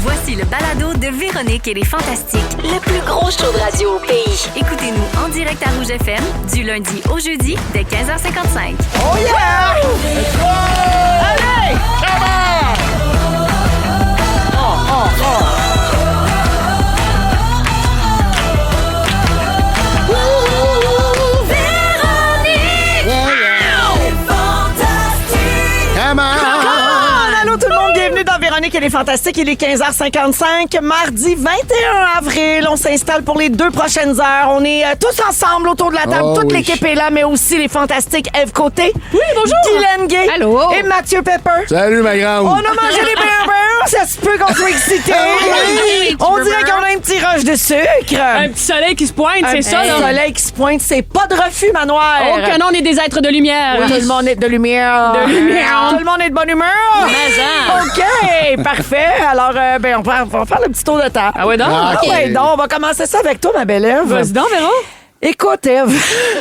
Voici le balado de Véronique et les Fantastiques. Le plus gros show de radio au pays. Écoutez-nous en direct à Rouge FM du lundi au jeudi dès 15h55. Oh yeah! Allez! Come on! Dans Véronique et les Fantastiques, il est 15h55, mardi 21 avril. On s'installe pour les 2 prochaines heures. On est tous ensemble autour de la table. Toute l'équipe est là, mais aussi les Fantastiques. Ève Côté. Oui, bonjour. Guylaine Gay. Allô. Et Mathieu Pepper. Salut, ma grande. On a mangé les bonbons. Ça se peut qu'on soit excités. On dirait qu'on a un petit rush de sucre. Un petit soleil qui se pointe, c'est ça, là? Un soleil qui se pointe, c'est pas de refus, manoir. Oh, que non, on est des êtres de lumière. Oui, tout le monde est de lumière. De lumière. Tout le monde est de bonne humeur. OK, parfait. Alors, on va faire le petit tour de table. Ah ouais, donc? Donc, on va commencer ça avec toi, ma belle Ève. Vas-y donc, Véro. Écoute, Ève.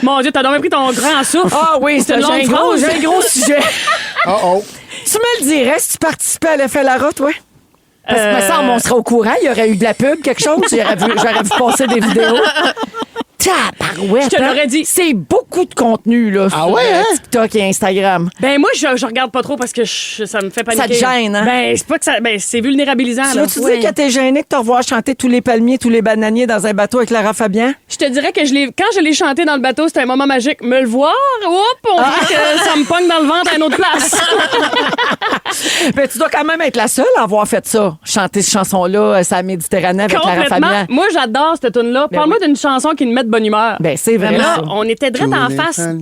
Mon Dieu, t'as donc pris ton grand souffle. Ah oui, C'est une longue phrase. j'ai un gros sujet. Oh. Tu me le dirais si tu participais à l'effet Lara, toi? Parce que, me semble, on serait au courant. Il y aurait eu de la pub, quelque chose. J'aurais vu passer des vidéos. Tabarouette, Je te l'aurais dit. C'est beaucoup de contenu, là. Ah ouais, sur hein? TikTok et Instagram. Ben moi, je regarde pas trop parce que ça me fait paniquer. Ça te gêne, hein? Ben, c'est pas que ça... Ben, c'est vulnérabilisant, Tu là. veux-tu dire que t'es gêné de te revoir chanter tous les palmiers, tous les bananiers dans un bateau avec Lara Fabian? Je te dirais que quand je l'ai chanté dans le bateau, c'était un moment magique. Me le voir, on dirait que ça me pogne dans le ventre à une autre place. Mais tu dois quand même être la seule à avoir fait ça. Chanter cette chanson-là, sa Méditerranée avec Lara Complètement. Fabian. Moi, j'adore cette tune-là. Ben Parle-moi oui. d'une chanson qui me met de bonne humeur. Ben, c'est vrai. Là, ça. on était direct en face. On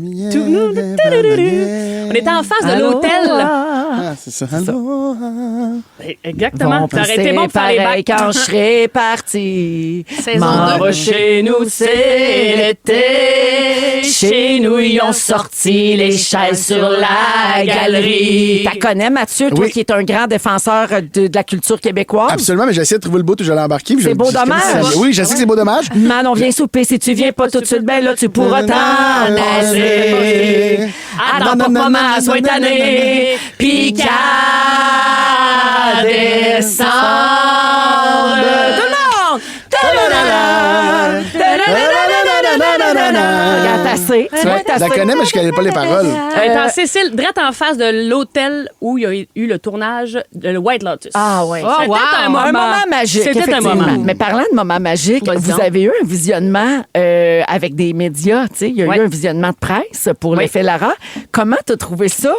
était en face de Allô? l'hôtel. Ah, c'est ça. Allô? Exactement. Vont Ça aurait été bon de faire les pareil bacs. quand je serai parti. Saison M'en 2. va chez nous, c'est l'été. Chez nous, ils ont sorti les chaises sur la galerie. Tu connais, Mathieu, toi Oui. qui es un grand défenseur de la culture québécoise? Absolument, mais j'ai essayé de trouver le bout où j'allais embarquer. C'est beau dommage. Oui, je sais que c'est beau dommage. Man, on vient souper. Si tu viens pas tout de suite, ben là, tu pourras t'en aller. Attends pas que maman soit tannée. Puis qu'elle descende. Tout le monde! Regarde, assez. Tu vois, Je la connais, mais je connais pas les paroles. Elle est en Cécile, direct en face de l'hôtel où il y a eu le tournage de le White Lotus. Ah oui. C'était un moment magique. C'était un effectivement. moment. Mais parlant de moment magique, Vas-y vous donc. avez eu un visionnement avec des médias. Tu sais, il y a Ouais. eu un visionnement de presse pour Oui. l'effet Lara. Comment t'as trouvé ça?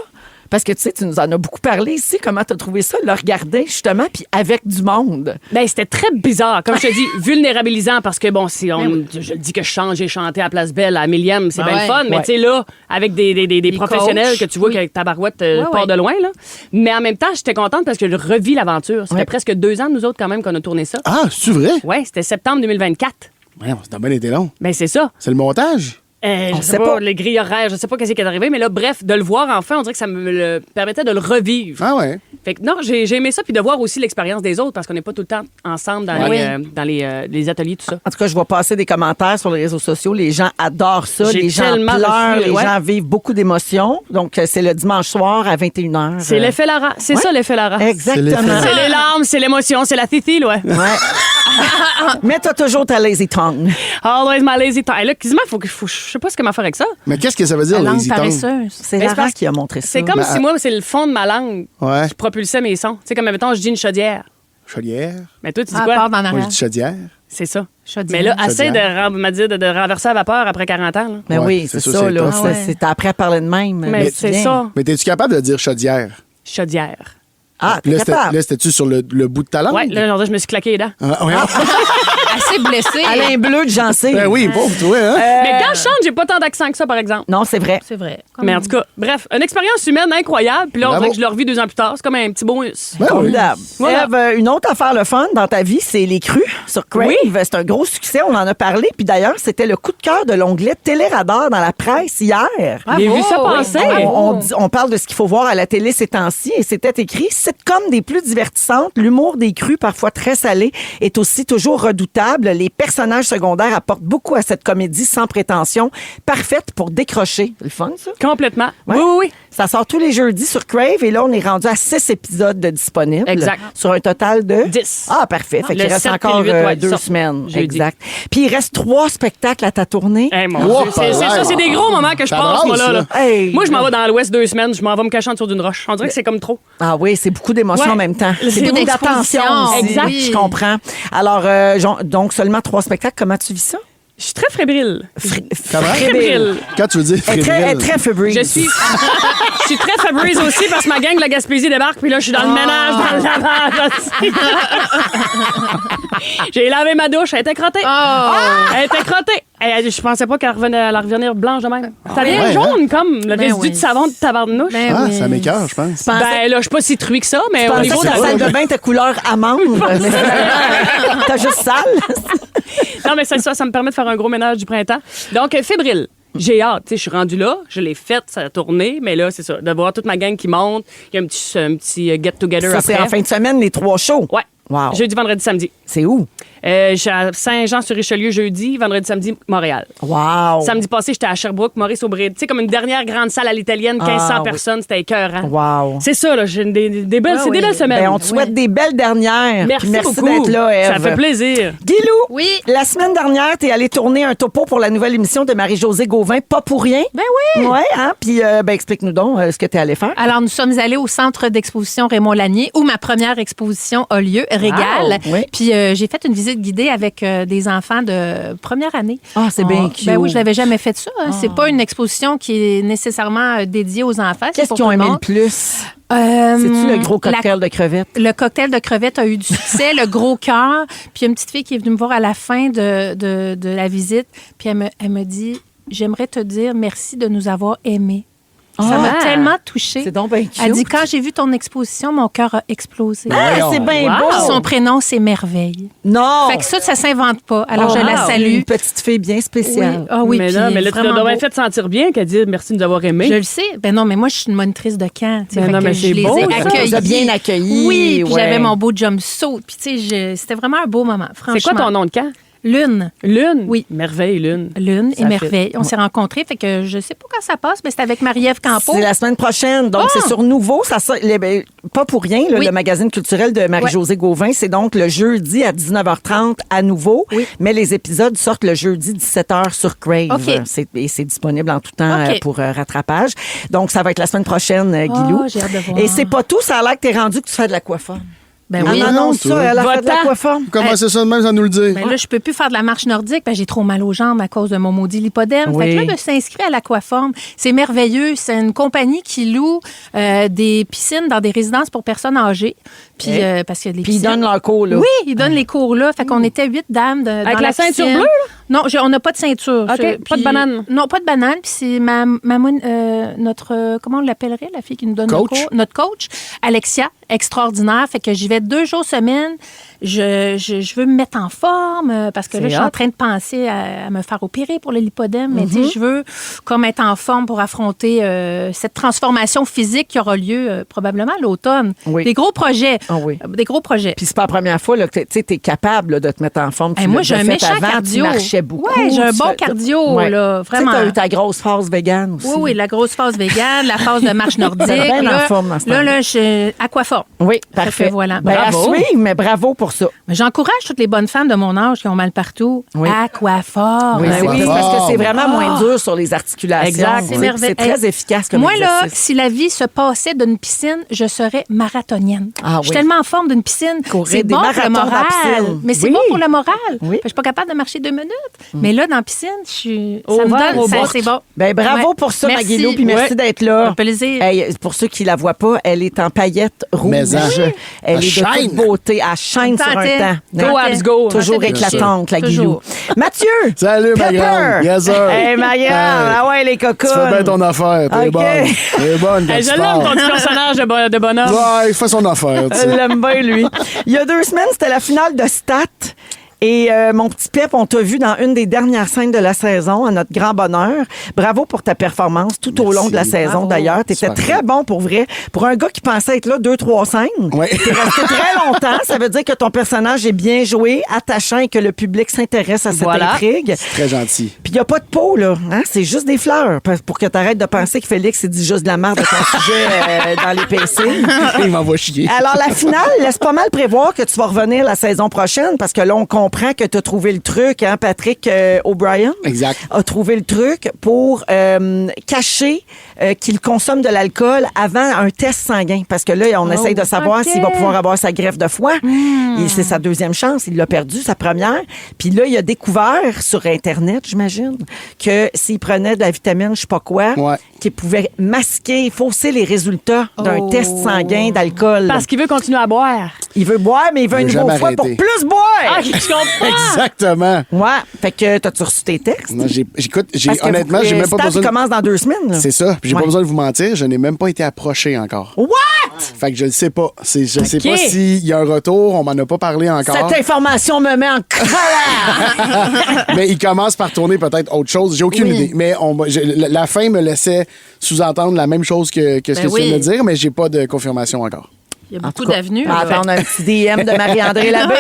Parce que tu sais, tu nous en as beaucoup parlé ici. Comment t'as trouvé ça, le regarder justement, puis avec du monde? Ben, c'était très bizarre. Comme je te dis, vulnérabilisant parce que, bon, si je dis que je chante, j'ai chanté à Place Belle, à Millième, c'est bien le fun. Mais Ouais. tu sais, là, avec des professionnels coachs. que tu vois qu'avec ta barouette part ouais. de loin, là. Mais en même temps, j'étais contente parce que je revis l'aventure. Ça Ouais. fait presque 2 ans, nous autres, quand même, qu'on a tourné ça. Ah, c'est vrai? Ouais, c'était septembre 2024. Ouais, ça a bien été long. Ben, c'est ça. C'est le montage? Je sais pas, les grilles horaires, je sais pas qu'est-ce qui est arrivé, mais là, bref, de le voir enfin, on dirait que ça me le permettait de le revivre. Ah ouais. Fait que non, j'ai aimé ça, puis de voir aussi l'expérience des autres, parce qu'on n'est pas tout le temps ensemble dans, les ateliers, tout ça. En tout cas, je vois passer des commentaires sur les réseaux sociaux. Les gens adorent ça. J'ai Les gens tellement pleurent. reçu, Les ouais. gens vivent beaucoup d'émotions. Donc, c'est le dimanche soir à 21h. C'est l'effet Lara. C'est ça, l'effet Lara. Exactement. C'est les larmes, c'est l'émotion, c'est la titi, ouais. Ouais. Mais t'as toujours ta lazy tongue. Always my lazy tongue. Et là, quasiment, je sais pas ce que m'a faire avec ça. Mais qu'est-ce que ça veut dire, La langue lazy tongue? paresseuse. C'est Mais c'est Lara parce- qui a montré ça. C'est comme si moi, c'est le fond de ma langue Ouais. qui propulsait mes sons. Tu sais, comme, mettons, je dis une chaudière. Chaudière. Mais toi, tu dis Ah, quoi? part en Moi, arrière. je dis chaudière. C'est ça. Chaudière. Mais là, assez Chaudière. de renverser la vapeur après 40 ans. Là. Mais Ouais, oui, c'est c'est ça, ça, c'est là. tough. C'est- Ah ouais. C'est après à parler de même. Mais c'est bien. ça. Mais t'es-tu capable de dire chaudière? Chaudière. Ah, t'es Là, capable. c'était-tu sur le bout de ta langue? Ouais, là, genre, je me suis claqué les dents. Ah, ouais. Assez blessé. Alain Bleu de Jancé. Ben oui, pauvre toi, hein? Mais quand je chante, j'ai pas tant d'accent que ça, par exemple. Non, c'est vrai. C'est vrai. Comme- Mais en tout cas, bref, une expérience humaine incroyable. Puis là, on Bravo. dirait que je le revis 2 ans plus tard. C'est comme un petit bonus. Ben oui. Formidable. Voilà. Ève, une autre affaire le fun dans ta vie, c'est les crues sur Crave. Oui. C'est un gros succès, on en a parlé. Puis d'ailleurs, c'était le coup de cœur de l'onglet Téléradar dans la presse hier. J'ai vu ça passer. On parle de ce qu'il faut voir à la télé ces temps-ci et c'était écrit sitcom des plus divertissantes, l'humour des crues parfois très salé est aussi toujours redoutable. Les personnages secondaires apportent beaucoup à cette comédie sans prétention, parfaite pour décrocher. C'est le fun, ça? Complètement. Ouais. Oui, oui, oui. Ça sort tous les jeudis sur Crave et là, on est rendu à 6 épisodes de disponibles. Exact. Sur un total de 10. Ah, parfait. Fait qu'il Le reste 7 encore puis le 8, ouais, 2 sortent semaines. jeudi. Exact. Puis il reste 3 spectacles à ta tournée. Hey, mon Wow, Dieu, c'est ça, c'est des gros moments que je Ça passe, brasse, moi, là. Hey. Moi, je m'en vais dans l'Ouest 2 semaines, je m'en vais me cacher en dessous d'une roche. On dirait que c'est comme trop. Ah oui, c'est beaucoup d'émotions Ouais. en même temps. C'est C'est beaucoup d'exposition. d'attention aussi. Exact. Je comprends. Alors, donc, seulement 3 spectacles. Comment tu vis ça? Je suis très fébrile. Comment? Fébrile. Quand tu veux dire Elle est fébrile. très fébrile. Je suis très fébrile aussi parce que ma gang de la Gaspésie débarque, puis là, je suis dans le ménage, dans le lavage. aussi. J'ai lavé ma douche, elle était crottée. Elle était crottée. Je pensais pas qu'elle allait revenir blanche de même. Ça devient Ouais, jaune, comme le résidu oui. de savon de tabarnouche. Ben Ah, oui. ça m'écoeure, je pense. Ben là, je suis pas si truie que ça, mais Je au pensais niveau que de ta la salle de bain était couleur amande. mais t'as juste sale. Non, mais c'est ça me permet de faire un gros ménage du printemps. Donc, fébrile. J'ai hâte, tu sais, je suis rendue là, je l'ai faite, ça a tourné, mais là, c'est ça, de voir toute ma gang qui monte, il y a un petit get-together Ça, après. c'est en fin de semaine, les 3 shows. Ouais. Wow. Jeudi, vendredi, samedi. C'est où? Je suis à Saint-Jean-sur-Richelieu jeudi, vendredi, samedi, Montréal. Wow. Samedi passé, j'étais à Sherbrooke, Maurice-Aubry. Tu sais, comme une dernière grande salle à l'italienne, 1500 Ah, oui. personnes, c'était écœurant. Wow. C'est ça, là, j'ai des belles, c'est des belles semaines. Ben, on te souhaite des belles dernières. Merci, Puis merci beaucoup. d'être là, Ève. Ça fait plaisir. Guilou, Oui. la semaine dernière, t'es allée tourner un topo pour la nouvelle émission de Marie-Josée Gauvin, Pas pour rien. Ben oui. Ouais, hein? Puis, explique-nous donc ce que t'es allée faire. Alors, nous sommes allés au centre d'exposition Raymond Lanier où ma première exposition a lieu, Régal. Wow. Oui. Puis, j'ai fait une visite guidée avec des enfants de première année. Ah, c'est bien cute. Ben oui, je n'avais jamais fait ça. Hein. C'est pas une exposition qui est nécessairement dédiée aux enfants. c'est Qu'est-ce pour qu'ils ont tout aimé monde. le plus? C'est-tu le gros cocktail de crevettes? Le cocktail de crevettes a eu du succès, le gros cœur. Puis il y a une petite fille qui est venue me voir à la fin de la visite. Puis elle me dit, j'aimerais te dire merci de nous avoir aimés. Ça m'a tellement touchée. C'est donc bien cute. Elle dit, quand j'ai vu ton exposition, mon cœur a explosé. Ah, c'est bien Wow. beau. Son prénom, c'est Merveille. Non. Fait que ça s'invente pas. Alors, Oh, je la wow. salue. Une petite fille bien spéciale. Oui. Ah oui, mais puis là, tu vraiment l'as bien beau. fait sentir bien qu'elle dit merci de nous avoir aimés. Je le sais. Ben non, mais moi, je suis une monitrice de camp. tu sais, Ben fait non, que mais je c'est les beau, ai ça. accueillis. Vous avez bien accueillis, Oui, puis ouais. j'avais mon beau jumpsuit. Puis, tu sais, c'était vraiment un beau moment, franchement. C'est quoi ton nom de camp? Lune. Lune? Oui. Merveille, Lune. Lune Ça et Merveille. On s'est rencontrés, fait que je sais pas quand ça passe, mais c'était avec Marie-Ève Campo. C'est la semaine prochaine, donc c'est sur Nouveau. Ça sort- pas pour rien, là, Oui. le magazine culturel de Marie-Josée Gauvin. C'est donc le jeudi à 19h30 à Nouveau. Oui. Mais les épisodes sortent le jeudi 17h sur Crave. OK. Et c'est disponible en tout temps OK. pour rattrapage. Donc, ça va être la semaine prochaine, Guilou. j'ai hâte de voir. Et c'est pas tout, ça a l'air que t'es rendu que tu fais de la coiffeur. Ben On oui. annonce tout. ça, elle a fait de la Va-t'en. coiffeur. Comment c'est ça de même, ça nous le dit? Ben là, je peux plus faire de la marche nordique, j'ai trop mal aux jambes à cause de mon maudit lipodème. Oui. Fait que là, je me suis inscrite à l'Aquaforme. C'est merveilleux. C'est une compagnie qui loue des piscines dans des résidences pour personnes âgées. Puis, parce qu'il y a des Puis ils piscines. donnent leur cours, là. Oui, ils donnent les cours là. Fait qu'on était 8 dames Avec dans la ceinture piscine. bleue, là? Non, on n'a pas de ceinture. OK, pas de banane. Non, pas de banane. Puis c'est notre, comment on l'appellerait, la fille qui nous donne Coach. le cours? Notre coach, Alexia, extraordinaire. Fait que j'y vais 2 jours semaine. Je veux me mettre en forme parce que là, C'est je suis en hot. train de penser à me faire opérer pour le lipodème. Mais tu sais, je veux comme être en forme pour affronter cette transformation physique qui aura lieu probablement à l'automne. Oui. Des gros projets. Ah oui. Des gros projets. Puis c'est pas la première fois là, que tu es capable là, de te mettre en forme. Tu Hey, moi, l'as j'ai un déjà fait méchant avant, cardio. Tu marchais beaucoup. Ouais, j'ai un tu bon fais- cardio, Ouais. là, Tu sais, vraiment. t'as eu ta grosse phase végane aussi. Oui, oui, la grosse phase végane, la phase de marche nordique. T'es bien en Là, forme dans ce là, temps-là. je suis aquaforme. Oui, parfait. voilà. Ben, à Bravo. suivre, mais bravo pour ça. Mais j'encourage toutes les bonnes femmes de mon âge qui ont mal partout. Oui. Aquaforme. Oui, Ben c'est oui. parce que c'est Ah. vraiment moins dur sur les articulations. Exact. C'est C'est merveilleux. très efficace comme Moi, là, exercice. si la vie se passait d'une piscine, je serais marathonienne. Ah Je suis oui. tellement en forme d'une piscine. Courir C'est des bon pour le marathons dans la moral. piscine. Mais c'est Oui. bon pour le moral. Oui. Je suis pas capable de marcher 2 minutes. Mais là, dans la piscine, ça Au me vert, donne. au ça, bord. c'est bon. Ben, bravo Ouais. pour ça, Merci. Maguilo, puis merci Ouais. d'être là. Un plaisir. Hey, pour ceux qui la voient pas, elle est en paillettes rouges. Mais en. Elle Elle est de shine. toute beauté. Elle shine sur un Tentait. temps. Go, abs, go. Toujours Tentait. éclatante, la Guilou. Toujours. Mathieu! Salut, ma Pepper! grande. Yes, sir. Hey, ma grande! Ah ouais, les cocons! Tu fais bien ton affaire. T'es OK. bonne. T'es bonne quand Hey, tu je l'aime, parles. ton petit personnage de bonhomme. Ouais, il fait son affaire, tu Je sais. l'aime bien, lui. Il y a 2 semaines, c'était la finale de Stat. Et mon petit Pep, on t'a vu dans une des dernières scènes de la saison, à notre grand bonheur. Bravo pour ta performance tout au long de la saison, d'ailleurs. T'étais Super très bon pour vrai. Pour un gars qui pensait être là 2-3 scènes, Ouais. t'es resté très longtemps. Ça veut dire que ton personnage est bien joué, attachant et que le public s'intéresse à cette intrigue. Très gentil. Puis il n'y a pas de peau, là. Hein? C'est juste des fleurs. Pour que tu arrêtes de penser que Félix, il dit juste de la merde de ton sujet dans les PC. Il m'envoie chier. Alors, la finale laisse pas mal prévoir que tu vas revenir la saison prochaine parce que là, on comprend que tu as trouvé le truc, hein, Patrick O'Brien? Exact. A trouvé le truc pour cacher qu'il consomme de l'alcool avant un test sanguin. Parce que là, on essaye de savoir OK. s'il va pouvoir avoir sa greffe de foie. Et c'est sa deuxième chance. Il l'a perdu, sa première. Puis là, il a découvert sur Internet, j'imagine, que s'il prenait de la vitamine, je sais pas quoi, Ouais. qu'il pouvait masquer, fausser les résultats d'un test sanguin d'alcool. Parce qu'il veut continuer à boire. Il veut boire, mais il veut un Il veut nouveau jamais foie pour arrêter. plus boire. Ah, je comprends. Exactement. Ouais. Fait que t'as-tu reçu tes textes? Non, j'écoute, Parce que honnêtement, j'ai même pas le stage, besoin. il commence dans 2 semaines. là. C'est ça. Puis j'ai Ouais. pas besoin de vous mentir, je n'ai même pas été approché encore. What? Fait que je le sais pas. Je sais OK. pas s'il y a un retour, on m'en a pas parlé encore. Cette information me met en colère. Mais il commence par tourner peut-être autre chose. J'ai aucune idée. Mais la fin me laissait sous-entendre la même chose que ce que tu viens de dire, mais j'ai pas de confirmation encore. Il y a En beaucoup tout cas, d'avenues. on va attendre un petit DM de Marie-André Labbé.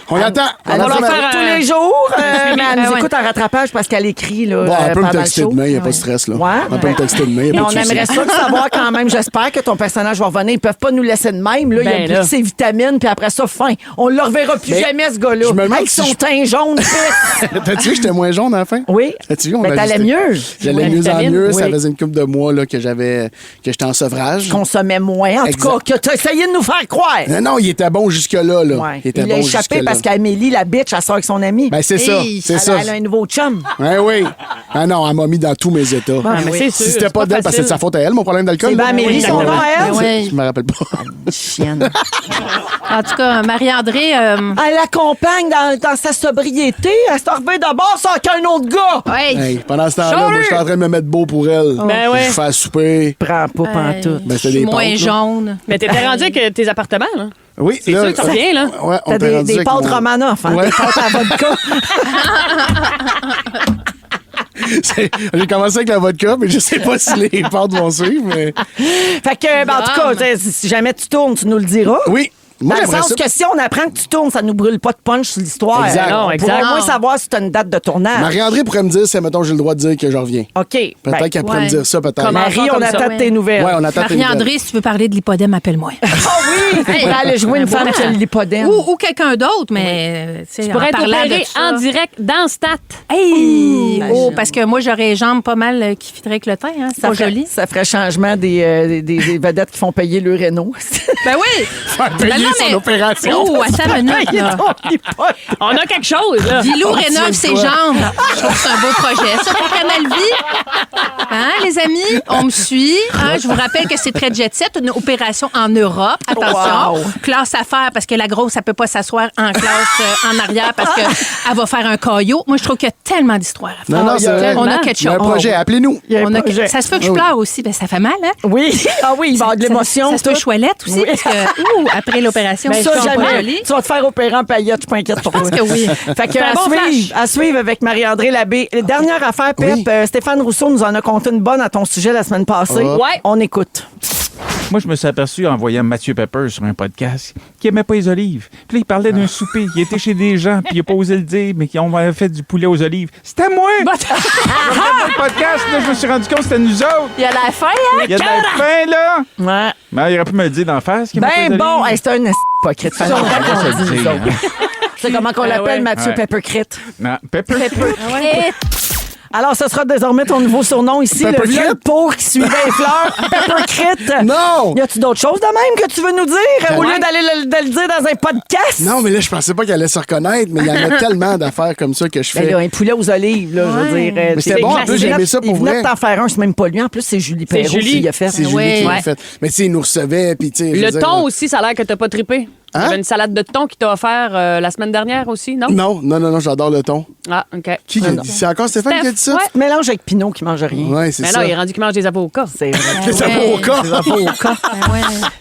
On attend. Elle va On le attend. faire tous les jours, mais elle nous ouais. écoute en rattrapage parce qu'elle écrit là, Bon, on peut me pendant le texter show. demain, il n'y a pas de stress. Là. Ouais. On peut me texter demain, il Mais n'y a on pas de souci. aimerait ça de savoir quand même. J'espère que ton personnage va revenir. Ils peuvent pas nous laisser de même. Là, il Ben a là. pris ses vitamines, puis après ça, fin. On ne le reverra plus Mais jamais, ce gars-là. je me demande Avec si son je- teint jaune. pisse. T'as-tu vu que j'étais moins jaune à la fin? Oui. T'as-tu vu? On Ben, l'a t'allais ajusté. mieux. J'allais Oui. mieux en Vitamine, mieux. Ça oui. faisait une couple de mois là, que j'étais en sevrage. Consommait moins. En Exact. tout cas, que tu as essayé de nous faire croire. Non, il était bon jusque-là. Là. Ouais. Il était Il a bon échappé jusque-là. parce qu'Amélie, la bitch, elle sort avec son ami. Ben, c'est ça. Hey, C'est ça. Elle a un nouveau chum. Ouais, oui. Ah non, elle m'a mis dans tous mes états. Ah, mais c'est sûr. Si c'était pas d'elle, parce que c'est de sa faute à elle, mon problème d'alcool. C'est bien là. Amélie, son nom à elle. Oui. Je me rappelle pas. Chienne. En tout cas, Marie-André, Elle l'accompagne dans sa sobriété. Elle se revient d'abord sans qu'un autre gars. ouais. Hey, pendant ce temps-là, Salut! moi, j'étais en train de me mettre beau pour elle. Ben ouais. Je fais à souper. Prends pas pantoute. Ben, je c'était suis des moins pâtes, là. jaune. Mais t'étais rendu avec tes appartements, là. Oui, C'est sûr que ça revient, là. Ouais, on T'as était rendu des avec pâtes mon- Romanoff, hein? Ouais. Des pâtes à vodka. J'ai commencé avec la vodka, mais je sais pas si les pâtes vont suivre, mais... Fait que, ben, en tout cas, si jamais tu tournes, tu nous le diras. Oui. Moi, Dans le j'aimerais sens ça. que si on apprend que tu tournes, ça nous brûle pas de punch sur l'histoire. Exact. Non, On exact. pourra au moins Non. savoir si tu as une date de tournage. Marie-André pourrait me dire si, mettons, j'ai le droit de dire que je reviens. OK. Peut-être Ben, qu'elle pourrait ouais. me dire ça, peut-être. Comment? Marie, on comme ça, attend ouais. tes nouvelles. Ouais, on attend tes nouvelles. Marie-André, si tu veux parler de l'hippodème, appelle-moi. Ah oui, tu pourrais aller jouer une femme qui a l'hippodème. Ou quelqu'un d'autre, mais tu sais, Tu pourrais en être parlant de opéré ça. en direct dans Stat. Hey! Imagine. Oh, parce que moi, j'aurais les jambes pas mal qui fitteraient avec le teint. Hein? C'est Ça pas ferait, joli. ça ferait changement des vedettes qui font payer le Renault. Ben oui! payer Ben non, son mais- opération. Oh, attends une minute, là. On a quelque chose, là. Guilou rénove tient ses quoi? jambes. Je trouve que c'est un beau projet. Ça, pour Canal Vie. Hein, les amis? On me suit. Hein? Je vous rappelle que c'est très jet set, une opération en Europe. Attention. Wow. Classe à faire parce que la grosse, elle peut pas s'asseoir en classe en arrière parce qu'elle va faire un caillot. Moi, je trouve qu'il y a tellement d'histoires à faire. Non, non, c'est vrai. On a quelque Il y a un chose. projet, appelez-nous. Il y a un On a projet. Ça se fait que je Oui. pleure aussi. Ben, ça fait mal, hein? Oui. Ah oui, il va y avoir de l'émotion. Ça se peut tout. chouette aussi Oui. parce que, après l'opération, Ben, je ça, suis pas jamais. jolie. Tu vas te faire opérer en paillettes, je suis pas inquiète pour toi. que oui. Fait que, C'est un bon à suivre avec Marie-André Labbé. Dernière affaire, Pep. Oui. Stéphane Rousseau nous en a conté une bonne à ton sujet la semaine passée. Ouais. On écoute. Moi, je me suis aperçu en voyant Mathieu Pepper sur un podcast qu'il aimait pas les olives. Puis là, il parlait d'un souper. Il était chez des gens, puis il a pas osé le dire, mais qui ont fait du poulet aux olives. C'était moi! Dans le podcast, là, je me suis rendu compte que c'était nous autres. Il y a la fin, hein? Il y a de la faim, là! Ouais. Mais il aurait pu me le dire d'en face. qu'il aimait pas Ben les bon, olives. hey, c'est un hypocrite. Ça fait longtemps On va qu'on se le dit, le nous dire, autres. hein. C'est comment qu'on l'appelle, ouais. Mathieu Ouais. Peppercrit. Non, Pepper. Alors, ce sera désormais ton nouveau surnom ici, le Peppercrit? vieux pot qui suivait les fleurs. Peppercrit. Non! Y a-tu d'autres choses de même que tu veux nous dire au lieu d'aller de le dire dans un podcast? Non, mais là, je pensais pas qu'elle allait se reconnaître, mais il y en a tellement d'affaires comme ça que je Ben fais. là, un poulet aux olives, là, je veux dire. Mais c'était bon, en plus, j'ai aimé ça pour Il venait vrai. de t'en faire un, c'est même pas lui. En plus, c'est Julie Perrault Julie. qui l'a fait. C'est Ouais. Julie qui l'a Ouais. fait. Mais tu sais, il nous recevait, puis tu sais. je veux Le dire, ton aussi, ça a l'air que t'as pas trippé. Il y avait une salade de thon qui t'a offert la semaine dernière aussi, non? Non, j'adore le thon. Ah, OK. C'est encore Stéphane qui a dit ça? Ouais. Mélange avec Pinot qui mange rien. Ouais, c'est Mais ça. non, il est rendu qu'il mange des avocats. C'est vrai. Les avocats. Des avocats.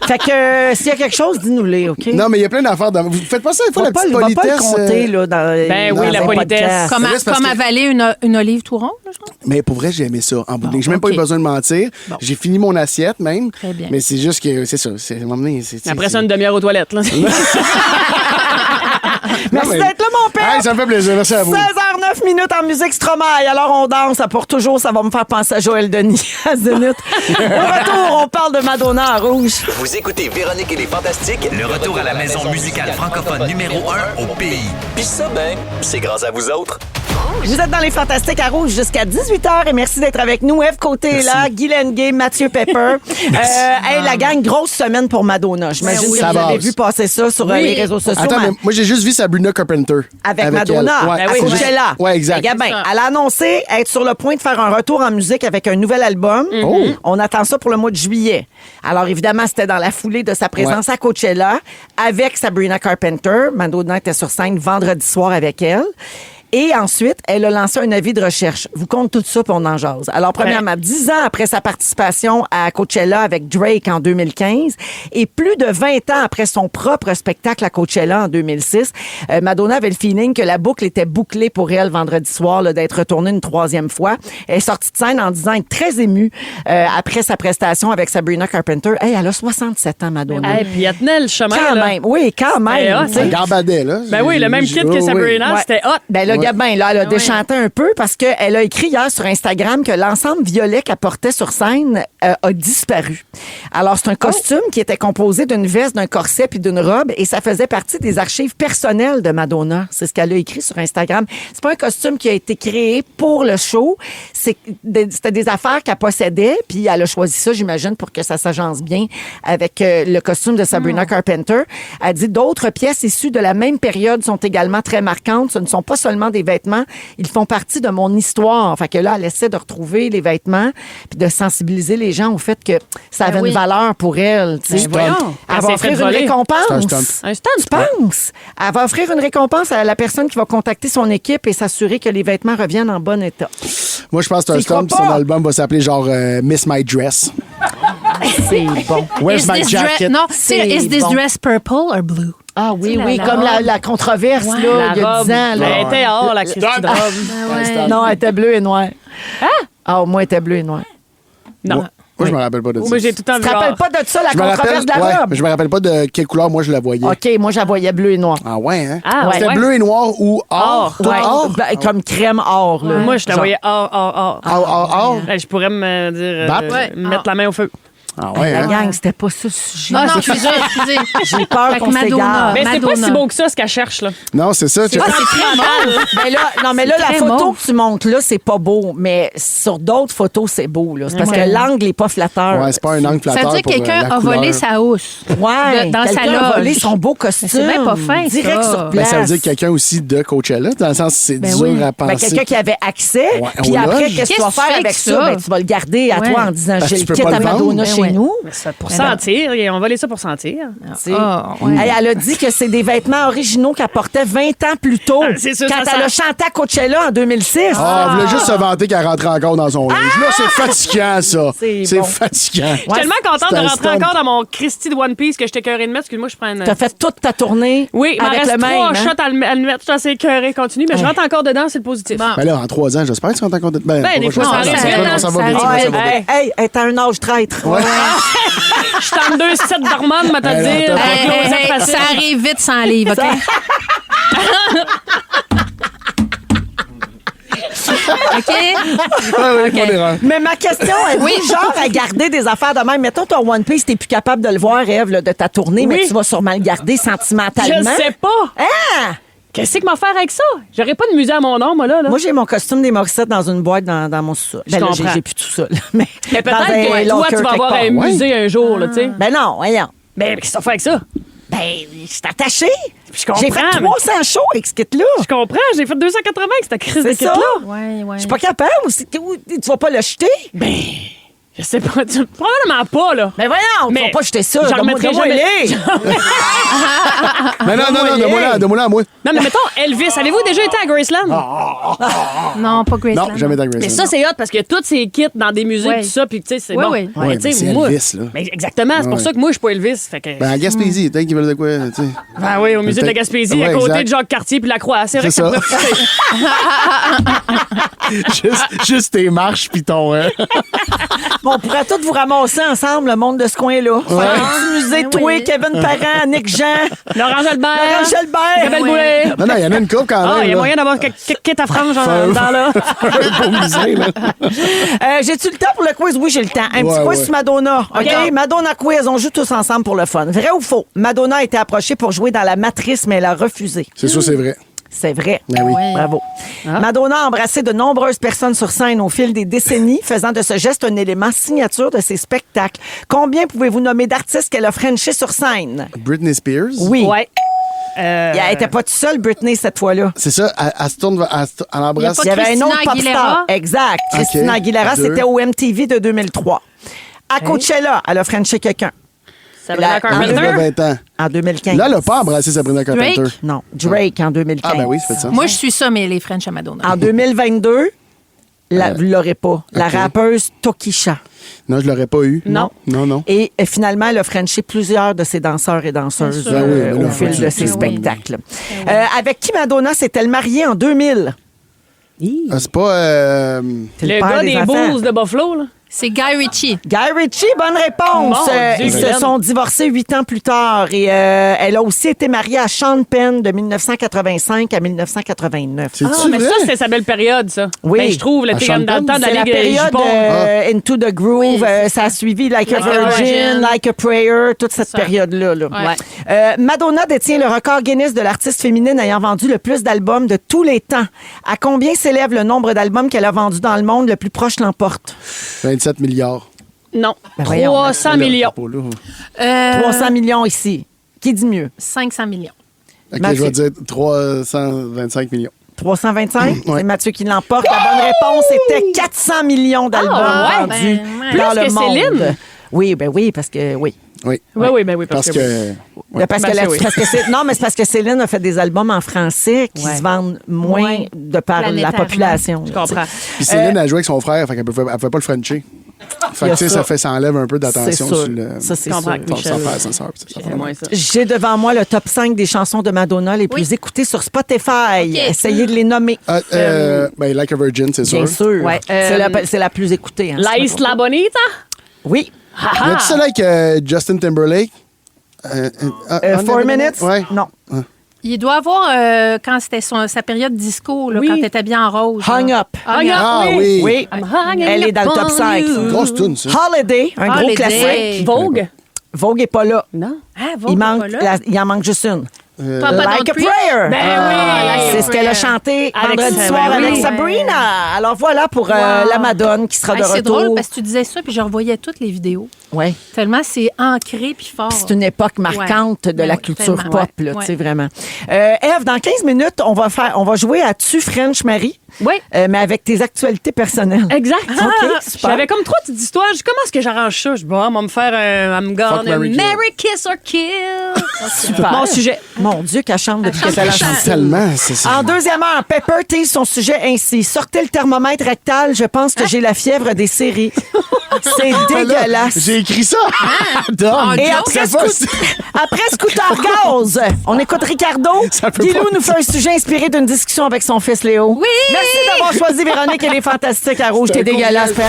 Fait que s'il y a quelque chose, dis-nous-les, OK? Non, mais il y a plein d'affaires. Vous faites pas ça des fois, la petite va pas le politesse. compter, là, dans Ben dans oui, la un politesse. podcast. Comme, C'est vrai, c'est parce comme que- avaler une olive tout ronde, là, je crois. Mais pour vrai, j'ai aimé ça en bout de ligne. J'ai même pas eu ok. besoin de mentir. J'ai fini mon assiette même. Très bien. Mais c'est juste que c'est ça. C'est à un moment donné, Après ça, une demi-heure aux toilettes. Là. Merci d'être là, mon père! Hey, ça me fait plaisir. Merci à vous. 16h09 minutes en musique Stromae. Alors, on danse. Pour toujours, ça va me faire penser à Joël Denis à Zénith. Au retour, on parle de Madonna à Rouge. Vous écoutez Véronique et les Fantastiques, le retour à la maison musicale francophone numéro 1 au pays. Puis ça, ben, c'est grâce à vous autres. Vous êtes dans les Fantastiques à Rouge jusqu'à 18h et merci d'être avec nous. Eve Côté est là, Guy Lenguet, Mathieu Pepper. Hey, la gang, grosse semaine pour Madonna. J'imagine que Ça vous avez passe. vu passer ça sur les réseaux sociaux. Attends, mais moi, j'ai juste vu Sabrina Carpenter. Avec Madonna, elle. Ouais, à c'est Coachella. juste- Ouais, exact. Eh bien, elle a annoncé être sur le point de faire un retour en musique avec un nouvel album. On attend ça pour le mois de juillet. Alors, évidemment, c'était dans la foulée de sa présence à Coachella avec Sabrina Carpenter. Madonna était sur scène vendredi soir avec elle. Et ensuite, elle a lancé un avis de recherche. Vous compte tout ça, puis on en jase. Alors, premièrement, 10 ans après sa participation à Coachella avec Drake en 2015 et plus de 20 ans après son propre spectacle à Coachella en 2006, Madonna avait le feeling que la boucle était bouclée pour elle vendredi soir, là, d'être retournée une troisième fois. Elle est sortie de scène en disant être très émue après sa prestation avec Sabrina Carpenter. Hey, elle a 67 ans, Madonna. Et puis elle tenait le chemin. Quand là. même, oui, quand même. hot, tu sais. Un gambadais, là. Ben oui, le même kit que Oui. Sabrina, Ouais. c'était hot. Ben là, Gabin, là, elle a déchanté un peu parce qu'elle a écrit hier sur Instagram que l'ensemble violet qu'elle portait sur scène a disparu. Alors, c'est un costume qui était composé d'une veste, d'un corset puis d'une robe et ça faisait partie des archives personnelles de Madonna. C'est ce qu'elle a écrit sur Instagram. C'est pas un costume qui a été créé pour le show. C'était des affaires qu'elle possédait puis elle a choisi ça, j'imagine, pour que ça s'agence bien avec le costume de Sabrina Carpenter. Elle dit d'autres pièces issues de la même période sont également très marquantes. Ce ne sont pas seulement des vêtements, ils font partie de mon histoire. Fait que là, elle essaie de retrouver les vêtements puis de sensibiliser les gens au fait que ça avait oui. une valeur pour elle. tu sais. voyons. Elle Elle va s'est offrir fait une voler. récompense. C'est un stunt. Un stand. Tu penses? Elle va offrir une récompense à la personne qui va contacter son équipe et s'assurer que les vêtements reviennent en bon état. Moi, je pense que c'est un Tu y crois stunt. pas? Son album va s'appeler genre Miss My Dress. C'est bon. Where's Is my this jacket? Non, C'est is this bon. dress purple or blue? Ah oui, Tu sais, oui, la comme robe. la controverse, là, il y a 10 ans. Là. Elle était hors, la Christie de robe. Ouais. Non, elle était bleue et noire. Ah, au moins, elle était bleue et noire. Non. Moi, je me rappelle pas de ça. Moi, j'ai tout le temps Tu vu te rappelles or. pas de ça, la Je me controverse rappelle, de la ouais, robe? mais je me rappelle pas de quelle couleur moi je la voyais. OK, moi, je la voyais bleue et noire. Ah ouais, hein? Ah, C'était ouais. bleu et noir ou or? Tout Ouais, or? ben, comme crème or. Là. Moi, je la Genre. voyais or. Or? Je pourrais me dire, Bat? mettre la main au feu. Ah ouais, La hein? gang, c'était pas ça le sujet. Non, excusez. J'ai peur Fait que qu'on Madonna. s'égare. Mais c'est pas Madonna. si beau que ça, ce qu'elle cherche, là. Non, c'est ça. tu- Ah, c'est très mal. Ben là, non, mais là, la très photo mauve. que tu montres là, c'est pas beau. Mais sur d'autres photos, c'est beau. Là. C'est parce Ouais. que l'angle est pas flatteur. Ouais, c'est pas un angle Ça flatteur veut dire que pour, quelqu'un la a couleur. volé sa housse. Ouais, Dans sa quelqu'un a volé loge. son beau costume. Mais c'est bien pas fin, Direct ça. sur Ben, place. Ben, ça veut dire quelqu'un aussi de Coachella, dans le sens que c'est dur oui. à penser. Ben, quelqu'un qui avait accès, Ouais, puis aux après, loges. qu'est-ce que tu vas Qu'est-ce que faire tu fais avec avec ça? ça? Ben, tu vas le garder à Ouais. toi en disant Parce j'ai que le tu peux kit pas à le vendre. Madonna Ben chez ouais. nous. Pour sentir. On va aller ça pour sentir. Tu sais. Ah, ouais. Elle a dit que c'est des vêtements originaux qu'elle portait 20 ans plus tôt, c'est sûr, quand ça elle a sent. chanté à Coachella en 2006. Ah, elle voulait juste se vanter qu'elle rentrait encore dans son linge. Là, c'est fatigant, ça. C'est bon. fatigant. Je suis tellement contente C'est de un rentrer stunt. encore dans mon Christy de One Piece que j'étais écœurée de mettre. Excuse-moi, je prends une... T'as fait toute ta tournée Oui, il m'en avec reste le même. 3 hein? shots à le mettre. Je suis assez écœurée. Continue, mais je rentre encore dedans, c'est le positif. Bon. Ben là, en 3 ans, j'espère que tu rentres encore de... Ben, des fois, ça arrive ça vite, hein. Ça va Ça vite, arrive. ça va vite. Hey, t'as un âge traître. Je suis en 2 sets d'hormones, ma t'a Hey, dire. attends, Hey, hey, Close-up hey, facile. ça arrive vite sans livre, OK? OK? Mais ma question est genre à garder des affaires de même. Mettons ton One Piece, t'es plus capable de le voir, Ève, là, de ta tournée, mais Oui. tu vas sûrement le garder sentimentalement. Je sais pas. Ah! Qu'est-ce que m'a faire avec ça? J'aurais pas de musée à mon nom, moi, là. Moi, j'ai mon costume des Morissette dans une boîte dans mon sous-sol. Je Ben là, comprends. j'ai plus tout ça. là. Mais, Mais dans peut-être un que toi, locker tu vas avoir quelque un part. musée un jour, là, tu sais. Ben non, voyons. Ben, qu'est-ce que tu vas faire avec ça? Ben, je suis attachée. Je comprends, J'ai fait mais- 300 shows avec ce kit-là. Je comprends, j'ai fait 280 avec cette crise de C'est ça. kit-là. Ouais, ouais. Je suis pas capable. Tu vas pas le jeter? Ben, je sais pas. Probablement pas, là. Ben voyons, tu Mais vas pas jeter ça. j'en Donne-moi- remettrai donne-moi jamais. les. Mais non, donne-moi là à moi. Non, mais mettons, Elvis, avez-vous déjà été à Graceland? Non, pas Graceland. Non, jamais dans Graceland. Mais ça, c'est hot parce qu'il y a tous ces kits dans des musées, Ouais. tout ça, puis tu sais, c'est Ouais, bon. ouais. Mais Ouais, tu sais, mais c'est moi. Elvis, là. Mais exactement, c'est pour Ouais. ça que moi, je suis pas Elvis. Fait que. Ben, à Gaspésie, peut-être qu'ils veulent de quoi, tu sais. Ben oui, au musée de la Peut-être. Gaspésie, à Ouais, côté exact. de Jacques Cartier puis la Croix. C'est vrai que C'est ça ça. pourrait juste tes marches pis ton... Bon, on pourrait tous vous ramasser ensemble, le monde de ce coin-là. Faire un petit musée, Ben toi, oui. Kevin Parent, Nick Jean, Laurent Jalbert. Laurent Jalbert. Isabelle Ouais. Boulay. Non, il y en a une couple quand même. Ah, il y a là. moyen d'avoir quelques kits à franges dans là. Un beau musée, là. J'ai-tu le temps pour le quiz? Oui, j'ai le temps. Un petit Ouais, quiz ouais. sur Madonna. OK? OK. Madonna quiz, on joue tous ensemble pour le fun. Vrai ou faux? Madonna a été approchée pour jouer dans La Matrice, mais elle a refusé. C'est sûr, c'est vrai. C'est vrai. Ben oui. Bravo. Madonna a embrassé de nombreuses personnes sur scène au fil des décennies, faisant de ce geste un élément signature de ses spectacles. Combien pouvez-vous nommer d'artistes qu'elle a frenché sur scène? Britney Spears. Oui. Ouais. Elle n'était pas toute seule, Britney, cette fois-là. C'est ça, elle se tourne, elle embrasse. Il y avait un Christina autre pop Aguilera? star. Exact. Christina Aguilera, Deux. c'était au MTV de 2003. À Coachella, elle a frenché quelqu'un. Sabrina La- Elle Carpenter. a 20 ans. En 2015. Là, elle n'a pas embrassé Sabrina Carpenter. Drake? Non, Drake en 2015. Ah, ben oui, ça fait ça. Moi, je suis ça, mais les French à Madonna. En 2022, vous l'aurez pas. La OK. rappeuse Tokisha. Non, je l'aurais pas eu. Non. Non. Et finalement, elle a frenché plusieurs de ses danseurs et danseuses Bien sûr. Ben oui, mais là, au fil tu- de ses tu- spectacles. Avec qui Madonna s'est-elle mariée en 2000? Ah, c'est pas... C'est Le père gars des enfants. Bulls de Buffalo, là. C'est Guy Ritchie. Guy Ritchie, bonne réponse. Mon Dieu, Ils se Glenn. sont divorcés 8 ans plus tard. Et elle a aussi été mariée à Sean Penn de 1985 à 1989. C'est-tu Ah, mais vrai? ça, c'était sa belle période, ça. Oui. Ben, je trouve, le À dans le temps de C'est la la Ligue période Jupon. Into the Groove. Oui. Ça a suivi Like a Like a Virgin, Virgin. Like a Prayer, toute cette Ça. période-là. là. Ouais. Madonna détient le record Guinness de l'artiste féminine ayant vendu le plus d'albums de tous les temps. À combien s'élève le nombre d'albums qu'elle a vendus dans le monde? Le plus proche l'emporte. 27 milliards. Non, Ben voyons, 300 millions. Pas là. 300 millions ici. Qui dit mieux? 500 millions. OK, Mathieu. je vais dire 325 millions. 325? Ouais. C'est Mathieu qui l'emporte. La bonne réponse était 400 millions d'albums Ah, ouais, vendus ben, dans plus le que monde. Céline. Oui, ben oui, parce que oui. Oui. Oui, Parce que... Parce que Ben, la- oui. parce que c'est- non, mais c'est parce que Céline a fait des albums en français qui Ouais. se vendent moins Moins de par la planétairement. population. Je comprends. Puis Céline a joué avec son frère, fait qu'elle pouvait pas le frencher. Fait Il y que a tu sais, ça. ça enlève un peu C'est d'attention sûr. sur le... Ça, c'est Je comprends. sûr. Son Michel. frère, sa sœur, puis ça. C'est moins ça. J'ai devant moi le top 5 des chansons de Madonna les plus écoutées sur Spotify. OK. Essayez de les nommer. Ben, Like a Virgin, c'est sûr. Bien sûr. Ouais. C'est la plus écoutée. hein, La sur Isla Bonita? Oui. Y a-tu ça là avec Justin Timberlake? 4 minutes? Ouais. Non. Il doit avoir, quand c'était sa période disco, là, Oui. quand elle était bien en rose. Hung là. Up. Hung Up. Ah oui. Oui. I'm hanging Elle est dans le top upon 5. you. Grosse tune, ça. Holiday, un gros Holiday. classique. Vogue? Vogue est pas là. Non. Ah, Vogue Il, est manque, pas là. il en manque juste une. Papa Like Don't a Preach. Prayer. Ben oui. C'est ce qu'elle a chanté Avec vendredi sa- soir ben oui. avec Sabrina. Alors voilà pour la Madone qui sera Hey, de c'est retour. drôle parce que tu disais ça, puis je revoyais toutes les vidéos. Ouais. Tellement c'est ancré puis fort. C'est une époque marquante Ouais. de la Ouais, culture tellement. pop, Ouais. là, tu sais, Ouais. vraiment. Eve, dans 15 minutes, on va jouer à Tu French Marie, Oui. mais avec tes actualités personnelles. Exact. OK, super. J'avais comme trois petites histoires. Je dis, comment est-ce que j'arrange ça? Je dis, bon, on va me faire un I'm Fuck, gonna marry, kill. marry, kiss or kill. Super. Mon sujet. Mon Dieu, qu'elle chante depuis Elle qu'elle a chante chanté. Tellement, c'est ça. En deuxième heure, Pepper tease son sujet ainsi. Sortez le thermomètre rectal, je pense que j'ai la fièvre des séries. C'est dégueulasse. J'ai écrit ça. Dom. Et après, Scooter Gaz, on écoute Ricardo. Ça peut Guilou pas- nous fait un sujet inspiré d'une discussion avec son fils Léo. Oui! Merci d'avoir choisi Véronique, elle est fantastique à Rouge. T'es dégueulasse, Pep.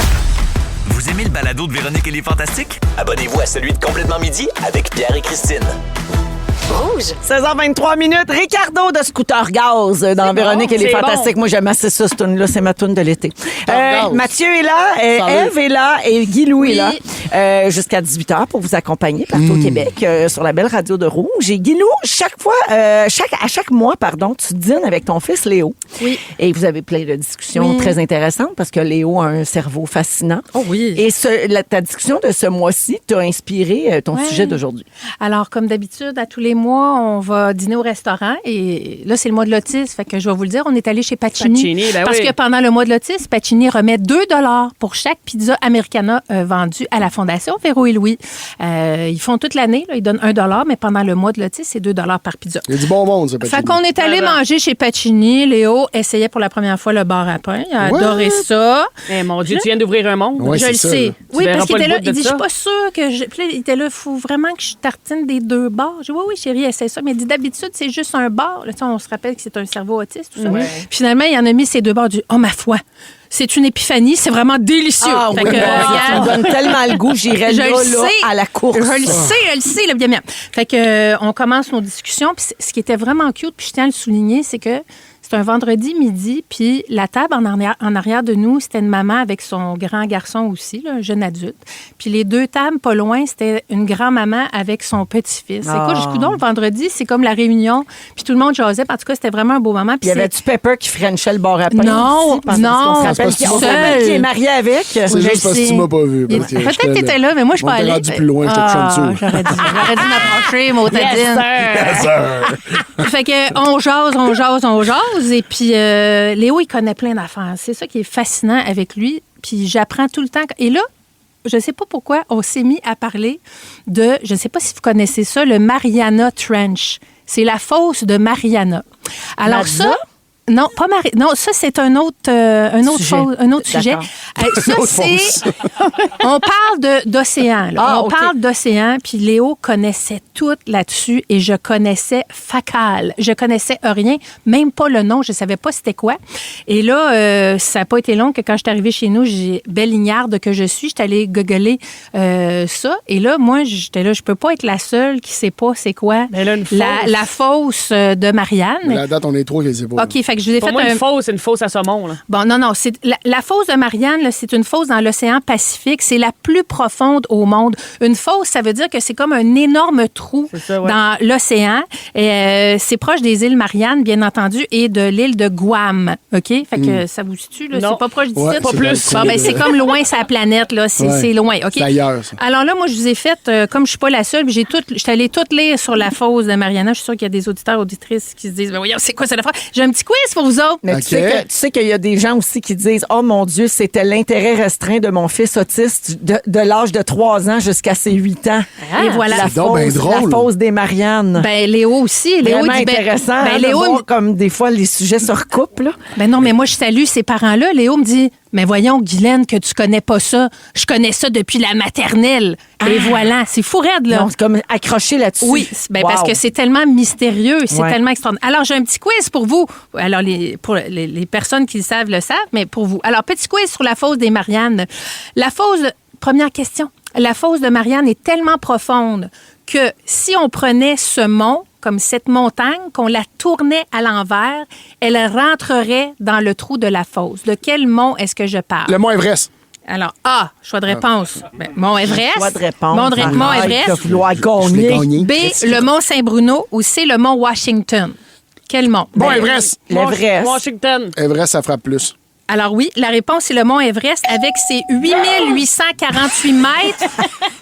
Vous aimez le balado de Véronique et les Fantastiques? Abonnez-vous à celui de Complètement Midi avec Pierre et Christine. Rouge. 16h23 minutes. Ricardo de Scooter Gaz dans Véronique et les c'est Fantastiques. bon. Moi, j'aime assez ça, cette tune-là. C'est ma tune de l'été. Gaz. Mathieu est là, Salut. Eve est là et Guy Louis est Oui. là jusqu'à 18h pour vous accompagner partout au Québec sur la belle radio de Rouge. Et Guy Louis, à chaque mois, tu dînes avec ton fils Léo. Oui. Et vous avez plein de discussions Oui. très intéressantes parce que Léo a un cerveau fascinant. Oh oui. Et ta discussion de ce mois-ci t'a inspiré ton Ouais. sujet d'aujourd'hui. Alors, comme d'habitude, à tous les mois, on va dîner au restaurant. Et là, c'est le mois de l'autisme. Fait que je vais vous le dire, on est allé chez Pacini. Parce que pendant le mois de l'autisme, Pacini remet 2 $ pour chaque pizza Americana vendue à la Fondation Véro et Louis. Ils font toute l'année. Là, ils donnent 1 $, mais pendant le mois de l'autisme, c'est 2 $ par pizza. Il y a du bon monde, ça, Pacini. Fait qu'on est allé manger chez Pacini. Léo essayait pour la première fois le bar à pain. Il a adoré ça. Eh, mon Dieu, tu viens d'ouvrir un monde. Ouais, Je le c'est ça, sais. là. Oui, verras parce qu'il pas était le là. bout de Il dit, je ça. suis pas sûre que Puis là, il était là, il faut vraiment que je tartine des 2 bars. J'ai dit, oui, chérie, essaie ça. Mais il dit, d'habitude, c'est juste un bar. Là, tu sais, on se rappelle que c'est un cerveau autiste, tout ça. Ouais. Puis finalement, il en a mis ces 2 bars. Du oh, ma foi, c'est une épiphanie. C'est vraiment délicieux. Ah Fait oui, que, ça me regarde, donne tellement le goût, j'irais je là, le là, sais. à la course. Je le sais, là, bien, bien. Fait que, on commence nos discussions. Puis ce qui était vraiment cute, puis je tiens à le souligner, c'est que c'est un vendredi midi, puis la table en arrière de nous, c'était une maman avec son grand garçon aussi, là, un jeune adulte. Puis les 2 tables pas loin, c'était une grand-maman avec son petit-fils. Écoute, jusqu'où donc, le vendredi, c'est comme la réunion, puis tout le monde jasait. En tout cas, c'était vraiment un beau moment. Puis Il y avait-tu Pepper qui frenchait le bar à pain? Non, aussi, parce non. qu'on se rappelle C'est qu'il parce on se rappelle qu'il est seul. marié avec. C'est Je juste parce que sais. tu m'as pas vu. parce que Peut-être j'étais que tu étais là, mais moi, je suis On pas était allée. rendu plus loin, j'étais couché en dessous. J'aurais dû m'approcher, Mautadine. Fait que on jase. Et puis, Léo, il connaît plein d'affaires. C'est ça qui est fascinant avec lui. Puis, j'apprends tout le temps. Et là, je ne sais pas pourquoi, on s'est mis à parler de, je ne sais pas si vous connaissez ça, le Mariana Trench. C'est la fosse de Mariana. Alors Mazda? ça... Non, pas Marie. Non, ça, c'est un autre sujet. Ça, c'est. On parle d'océan. Là. Ah, on OK. parle d'océan, puis Léo connaissait tout là-dessus et je connaissais facal. Je connaissais rien, même pas le nom, je savais pas c'était quoi. Et là, ça n'a pas été long que quand je suis arrivée chez nous, j'ai belle ignarde que je suis, j'étais allée googler ça. Et là, moi, j'étais là, je peux pas être la seule qui sait pas c'est quoi Mais là, une fosse. la fosse de Marianne. Mais la date, on est 3 qui les sait pas. OK, fait que je vous ai Pour fait moi, un... une fosse, c'est une fosse à saumon. Là. Bon, non, c'est la fosse de Marianne, là, c'est une fosse dans l'océan Pacifique. C'est la plus profonde au monde. Une fosse, ça veut dire que c'est comme un énorme trou C'est ça, ouais. dans l'océan. C'est proche des îles Mariannes, bien entendu, et de l'île de Guam. OK? Fait que ça vous situe, là? Non. C'est pas proche d'ici? Ouais, Pas c'est plus. dans le coin Bon, ben, de- c'est comme loin sa planète, là. C'est loin, OK? C'est ailleurs, ça. Alors là, moi, je vous ai fait, comme je suis pas la seule, je suis allée toute lire sur la fosse de Mariana. Je suis sûre qu'il y a des auditeurs, auditrices qui se disent, ben voyons, c'est quoi cette affaire? J'ai un petit quiz pour vous autres. Mais OK. tu sais qu'il y a des gens aussi qui disent « Oh mon Dieu, c'était l'intérêt restreint de mon fils autiste de l'âge de 3 ans jusqu'à ses 8 ans. Et voilà. La C'est donc bien fosse, drôle. la fosse des Mariannes. Ben, Léo aussi. Léo, Vraiment il dit, intéressant ben, de Léo, voir comme des fois les sujets se recoupent. Là. ben non, mais moi, je salue ces parents-là. Léo me dit, mais voyons, Guylaine, que tu connais pas ça. Je connais ça depuis la maternelle. Et voilà, c'est fou raide, là. Non, c'est comme accroché là-dessus. Oui, ben Wow. parce que c'est tellement mystérieux, c'est Ouais. tellement extraordinaire. Alors, j'ai un petit quiz pour vous. Alors, pour les personnes qui le savent, mais pour vous. Alors, petit quiz sur la fosse des Mariannes. La fosse, première question. La fosse de Marianne est tellement profonde que si on prenait ce mont, comme cette montagne, qu'on la tournait à l'envers, elle rentrerait dans le trou de la fosse. De quel mont est-ce que je parle? Le Mont Everest. Alors, A, choix de réponse. Ben, Mont Everest. Choix de réponse. Mont Arrête Everest. de vouloir Je l'ai gagner. gagné. B, le mont Saint-Bruno ou C, le mont Washington? Quel mont? Bon, Ben, Everest. L'Everest. Washington. Everest, ça frappe plus. Alors oui, la réponse, c'est le mont Everest avec ses 8848 mètres.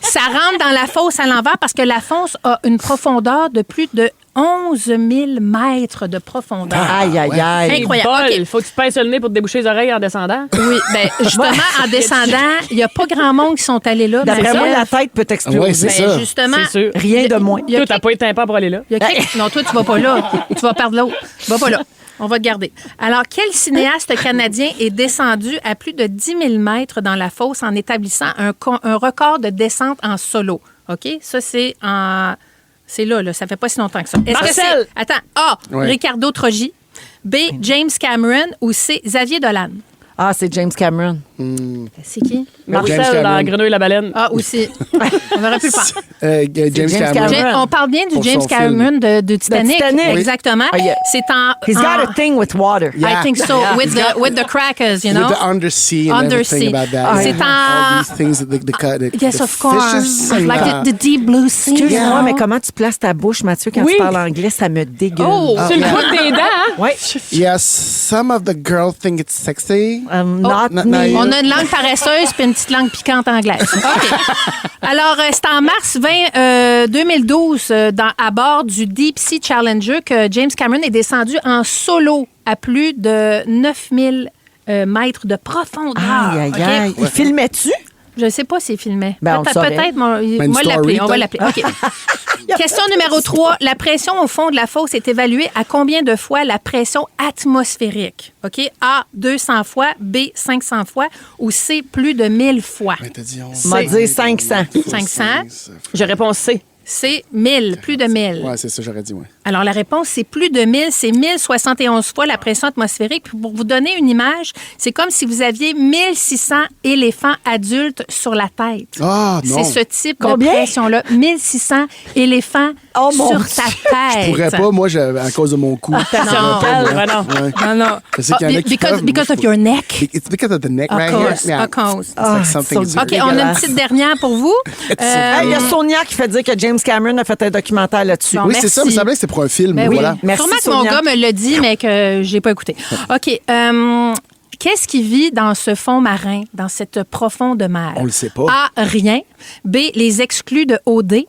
Ça rentre dans la fosse à l'envers parce que la fosse a une profondeur de plus de 11 000 mètres de profondeur. Aïe, aïe, aïe. Incroyable. Bol. OK. Faut que tu te pinces le nez pour te déboucher les oreilles en descendant. Oui, bien, justement, en descendant, il n'y a pas grand monde qui sont allés là. D'après moi, Marie-Ève. la tête peut exploser. Ouais, c'est Ben, ça. justement, C'est sûr. Rien de moins. il y a Toi, t'as pas eu de tympan pour aller là. Il y a non, toi, tu vas pas là. Tu vas perdre l'autre. Tu vas pas là. On va te garder. Alors, quel cinéaste canadien est descendu à plus de 10 000 mètres dans la fosse en établissant un record de descente en solo? OK? Ça, c'est en... C'est là, ça fait pas si longtemps que ça. Est-ce que Marcel! c'est... Attends. A, Ouais. Ricardo Trogi. B, James Cameron. Ou C, Xavier Dolan. Ah, c'est James Cameron. C'est qui? Marcel James dans Cameron. Grenouille et la baleine. Ah, aussi. On aurait pu le faire. James James Cameron. Cameron. On parle bien du Pour James son Cameron de Titanic. Titanic. Oui. Exactement. Ah, yeah. C'est en... He's got en- a thing with water. Yeah. I think so. Yeah. With the crackers, you know? With the undersea and Undersea. everything about that. C'est All en... these things that the Yes, the of course. fishes and, Like the deep blue sea. Excuse-moi, you know? mais comment tu places ta bouche, Mathieu, quand Oui. tu parles anglais? Ça me dégueule. Oh! Tu le bout des dents, hein? Ouais. Yes, some of the girls think it's sexy. Not Not me. nice. On a une langue paresseuse puis une petite langue piquante anglaise. OK. Alors, c'est en mars 2012, à bord du Deep Sea Challenger, que James Cameron est descendu en solo à plus de 9000 mètres de profondeur. Aïe, aïe, aïe. Il filmait-tu? Je ne sais pas s'il filmait. Ben, on le saurait. Peut-être, on va l'appeler. On va l'appeler. OK. Question numéro 3. La pression au fond de la fosse est évaluée à combien de fois la pression atmosphérique? OK? A, 200 fois. B, 500 fois. Ou C, plus de 1000 fois? Ben, t'as dit On m'a dit 500. 500. Je réponds C. C'est 1000, plus de 1000. Ouais, c'est ça, j'aurais dit, ouais. Alors, la réponse, c'est plus de 1000. C'est 1071 fois la pression atmosphérique. Puis pour vous donner une image, c'est comme si vous aviez 1600 éléphants adultes sur la tête. Ah, non. C'est ce type Combien? de pression-là. 1600 éléphants Oh, mon sur Dieu. ta tête. Je pourrais pas, moi, à cause de mon cou. Non. Ouais. Non. Je sais qu'il y en a qui peuvent, mais Because moi, of your neck. It's because of the neck Of right course, here. Yeah. of course. It's like something so is- OK, on a une petite dernière pour vous. Il y a Sonia qui fait dire que James Cameron a fait un documentaire là-dessus. Bon, Oui, c'est ça, merci. mais ça semblait que c'était pour un film. Ben oui. Voilà. Merci, Sûrement que Sonia. mon gars me l'a dit, mais que j'ai pas écouté. OK. Qu'est-ce qui vit dans ce fond marin, dans cette profonde mer? On le sait pas. A, rien. B, les exclus de OD. C,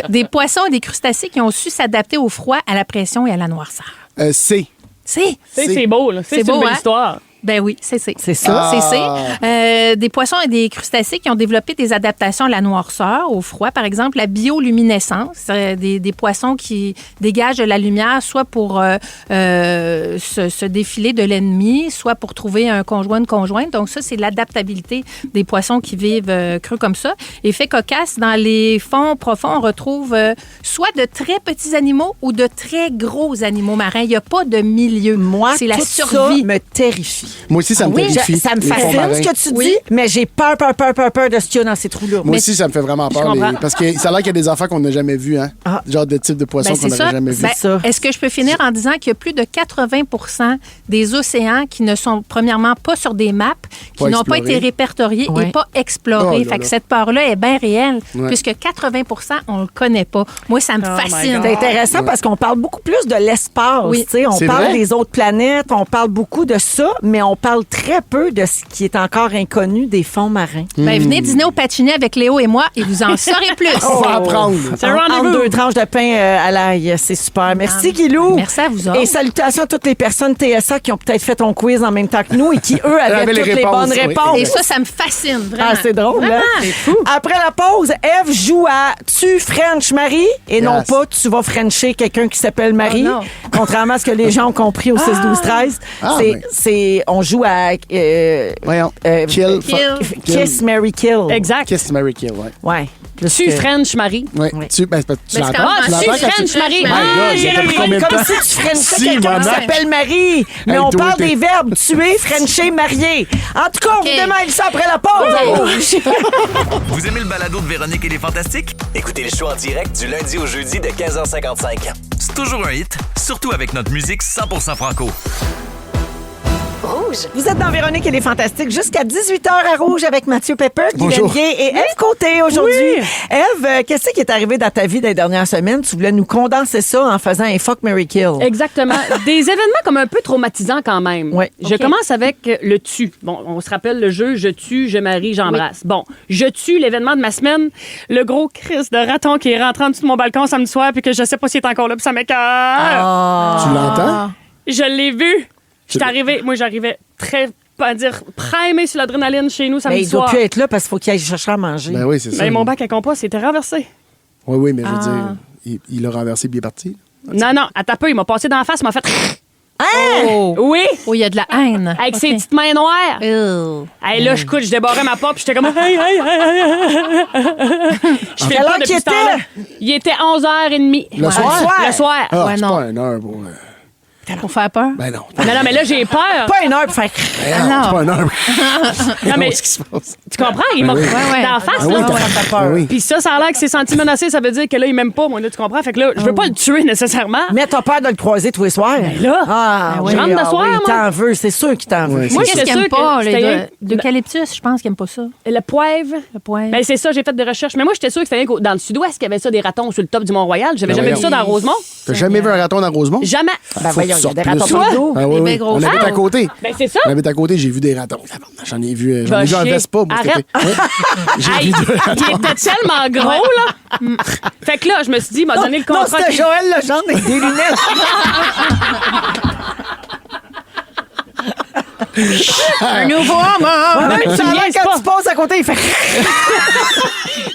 des poissons et des crustacés qui ont su s'adapter au froid, à la pression et à la noirceur. C. C. C'est beau, là. C'est beau, une belle hein? histoire. Ben oui, c'est C. C'est ça. C'est C. Des poissons et des crustacés qui ont développé des adaptations à la noirceur, au froid. Par exemple, la bioluminescence, des poissons qui dégagent de la lumière, soit pour se défiler de l'ennemi, soit pour trouver un conjoint, une conjointe. Donc ça, c'est l'adaptabilité des poissons qui vivent creux comme ça. Et fait cocasse, dans les fonds profonds, on retrouve soit de très petits animaux ou de très gros animaux marins. Il n'y a pas de milieu. Moi, c'est la tout survie. ça me terrifie. Moi aussi, ça me Oui, terrifie. ça me les fonds fascine marins. ce que tu Oui. dis, mais j'ai peur de ce qu'il y a dans ces trous-là. Moi aussi, ça me fait vraiment peur. comprends. Parce que ça a l'air qu'il y a des enfants qu'on n'a jamais vus, hein? Ah. Genre de type de poisson Ben, qu'on c'est n'aurait ça. jamais vu. Ben, ça. Est-ce que je peux finir en disant qu'il y a plus de 80 des océans qui ne sont premièrement pas sur des maps, qui Pas n'ont pas explorés. été répertoriés Ouais. et pas explorés. Oh là fait que là. cette part-là est bien réelle, Ouais. puisque 80 on le connaît pas. Moi, ça me Oh my fascine. God. C'est intéressant parce qu'on parle beaucoup plus de l'espace. Oui. tu sais. On C'est parle vrai? des autres planètes, on parle beaucoup de ça, mais on parle très peu de ce qui est encore inconnu des fonds marins. Ben, venez dîner au Patinets avec Léo et moi et vous en saurez plus. On va apprendre. C'est un Entre rendez-vous. deux tranches de pain à l'ail, c'est super. Merci, Guilou. Merci à vous autres. Et salutations à toutes les personnes TSA qui ont peut-être fait ton quiz en même temps que nous et qui, eux, avaient Avaient les toutes les réponses, bonnes oui. réponses. Et ça me fascine, vraiment. Ah, c'est drôle, Vraiment. hein? Après la pause, Eve joue à Tu French Marie et non Yes. pas Tu vas Frencher quelqu'un qui s'appelle Marie. Oh non. Contrairement à ce que les gens ont compris au 6-12-13. Ah, c'est, ben. c'est, on joue à Voyons. Kill. Kiss, Mary, Kill. Exact. Kiss, Mary, Kill, ouais. Ouais. Plus Tu que- French Marie. Ouais. Ouais. Tu Mais l'entends? c'est quand même- Tu Ah, l'entends tu quand French Marie. My God, j'ai Ah, compris combien de Comme temps? si tu frenchais Si, quelqu'un qui maman. s'appelle Marie. Mais Hey, on toi, parle t'es- des verbes tuer, frencher, marier. En tout cas, on vous démêle ça après la pause. à Rouge. Vous aimez le balado de Véronique et les Fantastiques? Écoutez le show en direct du lundi au jeudi de 15h55. C'est toujours un hit, surtout avec notre musique 100% franco. Rouge. Vous êtes dans Véronique et les Fantastiques jusqu'à 18h à Rouge avec Mathieu Pepper, Guylaine Bonjour. Gay et Ève Côté aujourd'hui. Ève, qu'est-ce qui est arrivé dans ta vie des dernières semaines? Tu voulais nous condenser ça en faisant un fuck, marry, kill. Exactement. Des événements comme un peu traumatisants quand même. Ouais. Je OK. commence avec le tu. Bon, on se rappelle le jeu je tue, je marie, j'embrasse. Bon, je tue l'événement de ma semaine, le gros Christ de raton qui est rentré en dessous de mon balcon samedi soir puis que je sais pas s'il est encore là puis ça m'écoeure. Tu l'entends? Je l'ai vu. J'arrivais très, pas dire, primé sur l'adrénaline chez nous Mais samedi il doit soir. plus être là parce qu'il faut qu'il aille chercher à manger. Ben oui, c'est ça. Mais mon bac à compost était renversé. Oui, oui, mais je veux dire, il a renversé puis il est parti. Non, à taper, il m'a passé dans la face, il m'a fait. Oh. Oui! Oh, il y a de la haine. Avec OK. ses petites mains noires. Ew. Hey, là, je débarrais ma porte, puis j'étais comme. Hey, hey, hey, hey, hey. Je fais Quelle pas heure depuis qu'il ce temps-là. Il était 11h30. Le soir? Le soir. Ah, Ouais, c'est non. pas une heure pour... Pour faire peur? Ben non. Non, mais là, j'ai peur. Pas une heure pour faire. Ben non, c'est pas une heure. Non, mais Qu'est-ce qui se passe? tu comprends? Il m'a oui. Ouais. dans la face, Ah oui, là. t'as fait peur. Ah oui. Puis ça a l'air que c'est senti menacé, ça veut dire que là, il m'aime pas, moi, là, tu comprends? Fait que là, je veux pas le tuer nécessairement. Mais t'as peur de le croiser tous les soirs. là, Ah, ben oui, je rentre de ah soir, oui, moi. il t'en veut, c'est sûr qu'il t'en veut. Ouais, Moi, c'est j'étais Qu'est-ce qu'il sûre aime pas? que Les c'était d'eucalyptus, je pense qu'il aime pas ça. le poivre. Le poivre. Ben, c'est ça, j'ai fait des recherches. Mais moi, j'étais sûre que c'était rien dans le sud-ouest qu'il y avait ça, des ratons sur le top du Mont-Royal. J'avais Ben jamais vu ça voyons. dans Rosemont. T'as jamais vu un raton dans Rosemont? Jamais. Ben, Faut que voyons, il y a sortent des plus. ratons partout. Ah, oui, Des oui. bien gros On habite à fans. côté. Ben, c'est ça. On habite à côté, j'ai vu des ratons. J'en ai vu Va un chier. Vespa, moi, cet Arrête. été. Ouais. J'ai Hey, vu deux il ratons. était tellement gros, là. Fait que là, je me suis dit, il m'a donné le Non, contrat. c'était Joël Legendre avec des lunettes. Un nouveau homme! mais tu me Ça a l'air niaises quand pas. tu passes à côté, il fait...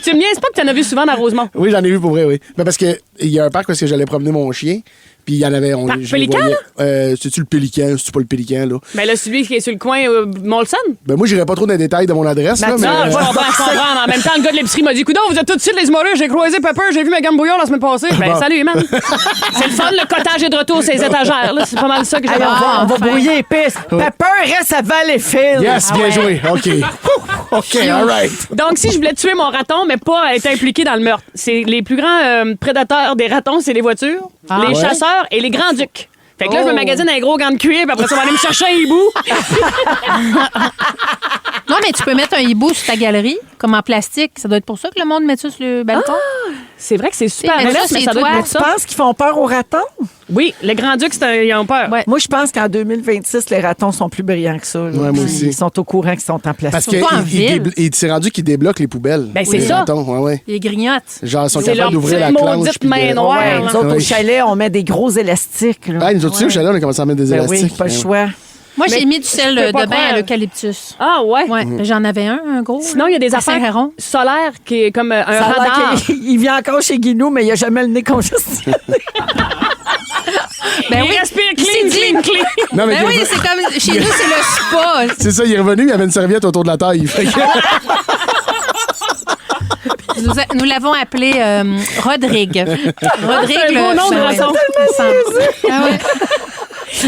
Tu me niaises pas que tu en as vu souvent dans Rosemont. Oui, j'en ai vu pour vrai, oui. Mais parce qu'il y a un parc où j'allais promener mon chien, puis il y en avait... Parc je les Pélican, voyais. C'est-tu le pélican? C'est-tu pas le pélican, là? Mais là, celui qui est sur le coin, Molson. Ben moi, j'irais pas trop dans les détails de mon adresse, là, mais... Non, je comprends. En même temps, le gars de l'épicerie m'a dit, coudonc, vous êtes tout de suite les humoristes, j'ai croisé Pepper, j'ai vu Megan Bouillon la semaine passée. Ben, Bon. salut, man. C'est le fun, le cottage est de retour sur les étagères, là. C'est pas mal ça que j'avais. on va brouiller les pistes. Pepper reste à Valleyfield. Yes, bien joué. OK. OK, all right. Donc, si je voulais tuer mon raton, mais pas être impliqué dans le meurtre, c'est les plus grands prédateurs des ratons, c'est les voitures, les Ouais. chasseurs et les grands-ducs. Fait que là, je me magasine un gros gant de cuir, puis après ça, on va aller me chercher un hibou. Non, mais tu peux mettre un hibou sur ta galerie, comme en plastique. Ça doit être pour ça que le monde met ça sur le balcon. C'est vrai que c'est super Mais ça, relax, mais c'est ça doit toi. être pour Tu ça. penses qu'ils font peur aux ratons? Oui, les grands-ducs, ils ont peur. Ouais. Moi, je pense qu'en 2026, les ratons sont plus brillants que ça. là. Ouais, moi aussi. Ils sont au courant qu'ils sont en plastique. Parce Surtout en ville. qu'il s'est rendu qu'il débloque les poubelles. Ben, c'est Les ça. ratons, ouais, ouais. Les grignotes. Genre, ils sont C'est leur capables d'ouvrir la petite planche. maudite puis de- main noire. Ouais, nous autres, au Oui. chalet, on met des gros élastiques. Là. Ah, nous autres aussi, au chalet, on a commencé à mettre des Ben élastiques. oui, pas le choix. Moi, Mais j'ai mis du sel je peux de pas bain croire. à l'eucalyptus. Ah, ouais. Ouais, j'en avais un gros. Sinon, il y a des à affaires Saint-Héron. solaires qui est comme un Ça a l'air radar. qu'il vient encore chez Guinou, mais il n'a jamais le nez congestionné. Ben Il oui. respire Il s'est clean, dit- clean, clean. Non, mais Ben oui, c'est comme. Chez nous, c'est le spa. c'est ça, il est revenu, il avait une serviette autour de la taille. Fait que- Nous l'avons appelé Rodrigue. Rodrigue, C'est un beau nom de ouais. raton. Ah ouais.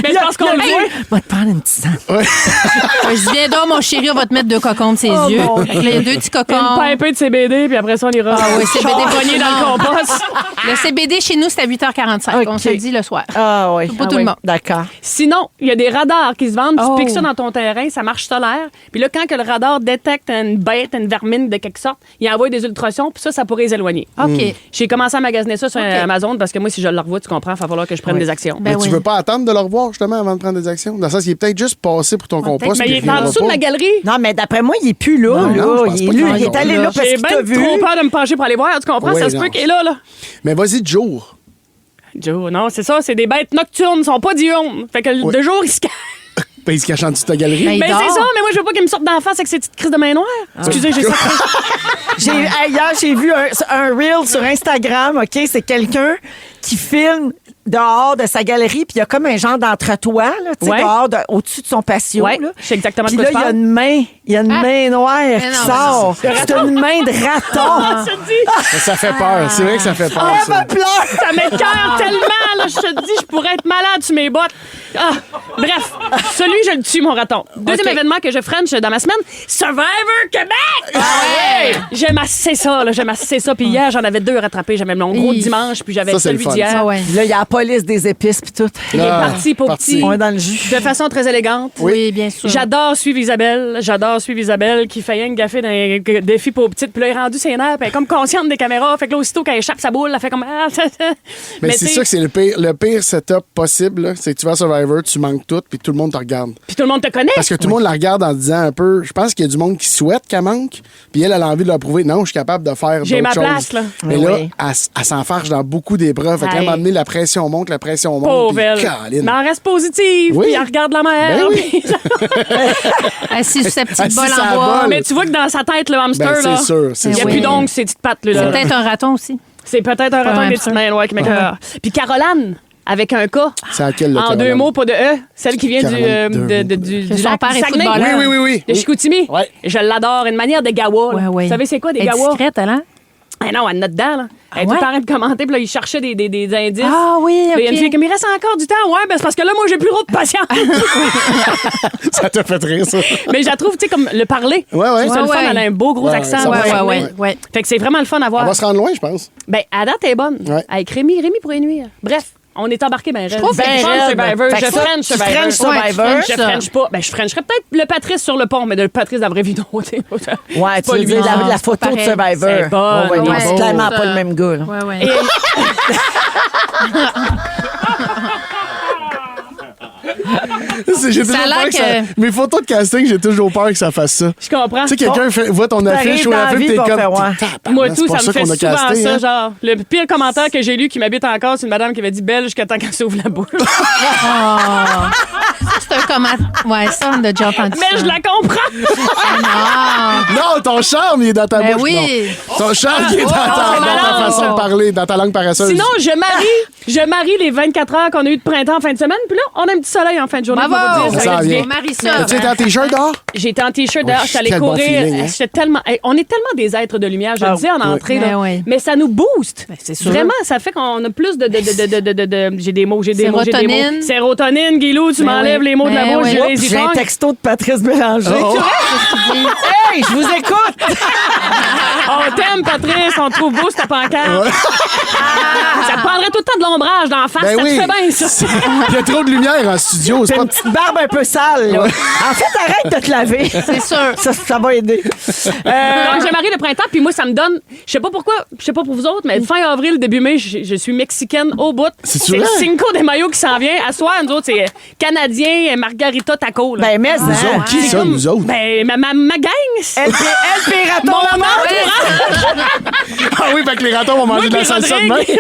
Mais c'est parce qu'on le voit. Va te prendre une petite sang. Je dis, viens donc, mon chéri, on va te mettre 2 cocons de ses Oh, yeux. mon Fait que là, il y a 2 petits Une cocons. pimpée de CBD, puis après ça, on ira. Ah oui, CBD pogner dans le compost. Le CBD, chez nous, c'est à 8h45. On OK. se le dit le soir. Ah oui. Pas tout le monde. D'accord. Sinon, il y a des radars qui se vendent. Oh. Tu piques ça dans ton terrain, ça marche solaire. Puis là, quand que le radar détecte une bête, une vermine de quelque sorte, il envoie des ultrasons, puis ça pourrait les éloigner. OK. J'ai commencé à magasiner ça sur OK. Amazon parce que moi, si je le revois, tu comprends, il va falloir que je prenne Oui. des actions. Ben Mais oui. tu veux pas attendre de le revoir, justement, avant de prendre des actions? Dans le sens, il est peut-être juste passé pour ton compost. Mais puis il est reviendra en dessous de pas. ma galerie. Non, mais d'après moi, il est plus là. Non, là. non, je pense il pas est, qu'il là, est il est allé là. là parce J'ai qu'il t'a bien vu. trop peur de me pencher pour aller voir. Tu comprends? Oui, Ça se non. peut qu'il est là, là. Mais vas-y, Joe. Joe, non, c'est ça, c'est des bêtes nocturnes, ils sont pas diurnes. Fait que Oui. de jour, ils se cachent. Ben, il se cache en dessous de ta galerie. Ben, il Ben, dort. c'est ça, mais moi, je veux pas qu'ils me sortent d'en face avec ces petites crises de main noire. Excusez, j'ai ça. Hier, j'ai vu un reel sur Instagram, OK? C'est quelqu'un qui filme dehors de sa galerie, puis il y a comme un genre d'entretoit, là, tu sais, Ouais. dehors, au-dessus de son patio. Ouais, là. je sais exactement de Puis quoi là, tu il y a parles. une main noire Mais qui non, sort. C'est une main de raton. Je te dis, Ça fait peur. C'est vrai que ça fait peur, Elle ça. me pleure. ça m'écoeure tellement, là, je te dis, je pourrais être malade sur mes bottes. Ah, bref, celui, je le tue, mon raton. Deuxième OK. événement que je French dans ma semaine, Survivor Québec! J'aime assez ça, là, j'aime assez ça. Puis hier, j'en avais 2 rattrapés. J'avais mon gros Hi. dimanche, puis j'avais Ça, c'est celui le fun, d'hier. Ah ouais. Puis là, il y a la police des épices, puis tout. Il est Ah, parti pour parti. petit. On est dans le jus. De façon très élégante. Oui, bien sûr. J'adore suivre Isabelle. J'adore suivre Isabelle qui fait rien que gaffer dans les défis pour petites. Puis là, elle est rendue ses nerfs. Puis elle est comme consciente des caméras. Fait que là, aussitôt qu'elle échappe sa boule, elle fait comme. Mais c'est tu sais, ça que c'est le pire setup possible, là. C'est que tu vas à Survivor, tu manques tout, puis tout le monde te regarde. Puis tout le monde te connaît. Parce que tout le monde la regarde en disant un peu. Je pense qu'il y a du monde qui souhaite qu'elle manque, puis elle a envie de leur prouver. Non, je suis capable de faire J'ai d'autres ma choses. place, là. Mais Oui, là, oui. elle s'enfarge dans beaucoup d'épreuves. Fait qu'à un Hey. moment donné, la pression monte. Pauvre puis elle. câline. Mais elle reste positive. Oui. Puis elle regarde la mer. Ben oui. puis- Assis sur sa petite Assis bolle sur la en bois. bolle. Mais tu vois que dans sa tête, le hamster, Ben, c'est là. sûr, c'est Il n'y a sûr. plus d'ongles, ses petites pattes, là. C'est peut-être un raton aussi. C'est peut-être un raton un avec des hamster. petites mains noires qui m'écoeure. Puis Caroline, avec un K. C'est à quel, le En Caroline? 2 mots, pas de E. Celle qui vient Caroline, du Que son lac père du est Saguenay. footballeur. Oui. De Chicoutimi. Ouais. Je l'adore. Une manière de gawa. là. Ouais, ouais. Vous savez, c'est quoi des Elle est gawas? discrète, elle, hein? Ah non, elle en a dedans, là. Elle est tout ouais? le temps en train de commenter, puis là, il cherchait des indices. Ah oui, Puis il y a une fille OK. qui me reste encore du temps. Ouais, ben c'est parce que là, moi, j'ai plus trop de patience. Ça t'a fait rire, ça. Mais je la trouve, tu sais, comme le parler. Ouais. Je trouve ça le Ouais, fun. ouais. Elle a un beau gros Ouais, accent. ça va, Ouais, ouais, ouais, ouais. ouais. Fait que c'est vraiment le fun à On voir. va se rendre loin, je pense. Ben, à date, elle est bonne. Ouais. Avec Rémi pourrait nuire. Bref. On est embarqué ben raide. trouve Ben ben raide, raide. Survivor. Fait que Je ça, French tu Survivor. French Survivor. Ouais, Je French pas. Ben, je Frencherais peut-être le Patrice sur le pont, mais de Patrice dans la vraie vie, non. Ouais, C'est tu pas veux lui. dire Non, la c'est photo pas de pareil. Survivor. C'est bon, Ouais, non, ouais. c'est clairement Ça. pas le même gars. là. Ouais, ouais. Et- j'ai toujours Ça a peur l'air que ça... que- Mes photos de casting, j'ai toujours peur que ça fasse ça. Je comprends. Tu sais, quelqu'un voit ton affiche ou la dans la film, vie, t'es puis on comme... fait, ouais. Tabarnak, Moi, c'est tout, pas ça me fait qu'on a souvent casté, ça, hein. genre. Le pire commentaire que j'ai lu qui m'habite encore, c'est une madame qui avait dit belle jusqu'à temps qu'elle s'ouvre la bouche. C'est un comment. Ouais, ça, on a déjà entendu. Mais je la comprends. Non, ton charme, il est dans ta Ben bouche. oui. Non. Ton charme, il est dans ta façon de parler, dans ta langue paresseuse. Sinon, je marie les 24 heures qu'on a eu de printemps en fin de semaine, puis là, on a un petit soleil en fin de journée. Bravo. pour vous dire, Ça fait du vient. bien. Marie ça. Tu étais en t-shirt dehors? J'étais en t-shirt dehors, j'étais allée Quel bon courir. feeling, hein? J'étais tellement. Hey, on est tellement des êtres de lumière, je le dis en entrée, Ben là. oui. Mais ça nous booste. c'est sûr. Vraiment, ça fait qu'on a plus de j'ai des mots, j'ai des mots. Sérotonine. Sérotonine, Guilou, tu Ben m'enlèves oui. les mots de la Ben bouche, oui. je les y J'ai un pogne. texto de Patrice Bélanger. Hey, je vous écoute! On t'aime, Patrice, on te trouve beau, c'est ta pancarte. Ça te prendrait tout le temps de l'ombrage dans la face, Ben ça oui. te fait bien, ça. Il y a trop de lumière en studio. C'est T'as pas... une petite barbe un peu sale, là. En fait, arrête de te laver. C'est sûr. Ça va aider. Donc, j'ai marié le printemps, puis moi, ça me donne. Je sais pas pourquoi, je sais pas pour vous autres, mais fin avril, début mai, je suis mexicaine au bout. C'est-tu C'est vrai? Cinco de Mayo qui s'en vient. À soir, nous autres, c'est Canadien Margarita Taco. Là. Ben, mais Nous autres, qui ça, nous autres? Ben, ma gang. LP Raton, Mon la mort. Ah oui, fait que les ratons vont manger de la puis salsa demain. Rodrigue.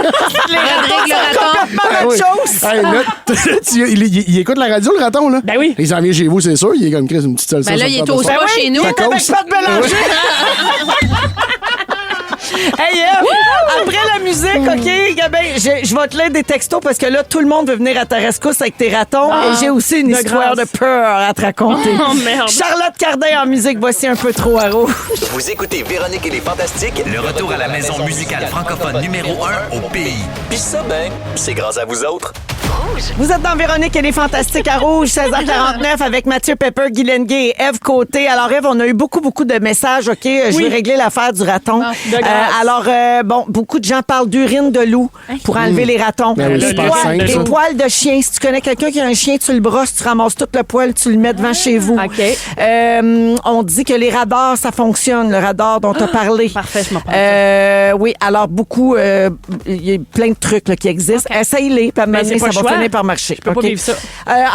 Les ratons Rodrigue, le sont raton. complètement Ah autre oui. chose. Hey, là, il écoute la radio, le raton, là? Ben oui. Il s'en vient chez vous, c'est sûr. Il est comme Chris, une petite salsa. Ben là, il est au Ben spa oui, chez nous. il est avec Pat Bélanger. Hey, après la musique, OK, ben, je vais te lire des textos parce que là, tout le monde veut venir à ta rescousse avec tes ratons et j'ai aussi une de histoire grâce. de peur à te raconter. Oh, merde. Charlotte Cardin en musique, voici un peu trop à rouge. Vous écoutez Véronique et les Fantastiques, le retour à la maison musicale francophone numéro 1 au pays. Puis ça, ben, c'est grâce à vous autres. Vous êtes dans Véronique et les Fantastiques à Rouge, 16h49 avec Mathieu Pepper, Guy Lenguet et Ève Côté. Alors, Ève, on a eu beaucoup de messages, OK? Je vais régler l'affaire du raton. de grâce. Bon, beaucoup de gens parlent d'urine de loup pour enlever les ratons. Ben oui, les super poils, simple, les ça. poils de chien. Si tu connais quelqu'un qui a un chien, tu le brosses, tu ramasses tout le poil, tu le mets devant chez vous. OK. On dit que les radars, ça fonctionne, le radar dont tu as parlé. Parfait, je m'en prends Oui, alors beaucoup, il y a plein de trucs là, qui existent. Essaye-les, puis à un moment c'est donné, pas ça le va choix. finir par marcher. Je peux pas vivre ça.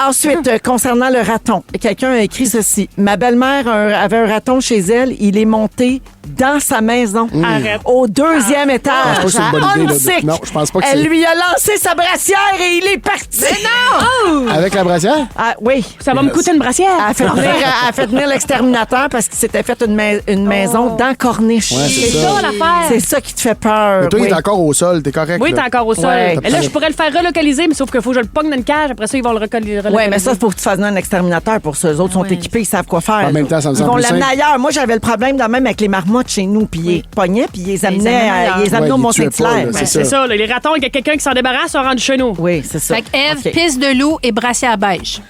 Ensuite, concernant le raton, quelqu'un a écrit ceci. Ma belle-mère avait un raton chez elle. Il est monté dans sa maison. Arrête. Au deuxième étage. Je pense pas que c'est une bonne à idée, là, de- Huntsic. non, je pense pas que Elle c'est- lui a lancé sa brassière et il est parti. Mais non! Avec la brassière? Ah, oui. Ça va me coûter une brassière. Elle a fait venir l'exterminateur parce qu'il s'était fait une maison dans Corniche. Ouais, c'est C'est ça. ça l'affaire. C'est ça qui te fait peur. Mais toi, oui. il est encore au sol, t'es correct. Oui, là. t'es encore au sol. Ouais. Et là, je pourrais le faire relocaliser, mais sauf qu'il faut que je le pogne dans une cage. Après ça, ils vont le relocaliser. Oui, mais ça, il faut que tu fasses venir un exterminateur pour ça. Eux autres sont équipés, ils savent quoi faire. En même temps, ça me Ils semble vont plus l'amener simple. ailleurs. Moi, j'avais le problème de même avec les marmottes chez nous. Puis ils pognaient, puis ils les amenaient, amenaient ils Ouais, au ils tuaient pas, Mont-Saint-Hilaire. là, Ben, C'est ça, là, les ratons, il y a quelqu'un qui s'en débarrasse, sont rendus chez nous. Oui, c'est ça. Fait que Ève, OK. pisse de loup et brassière beige.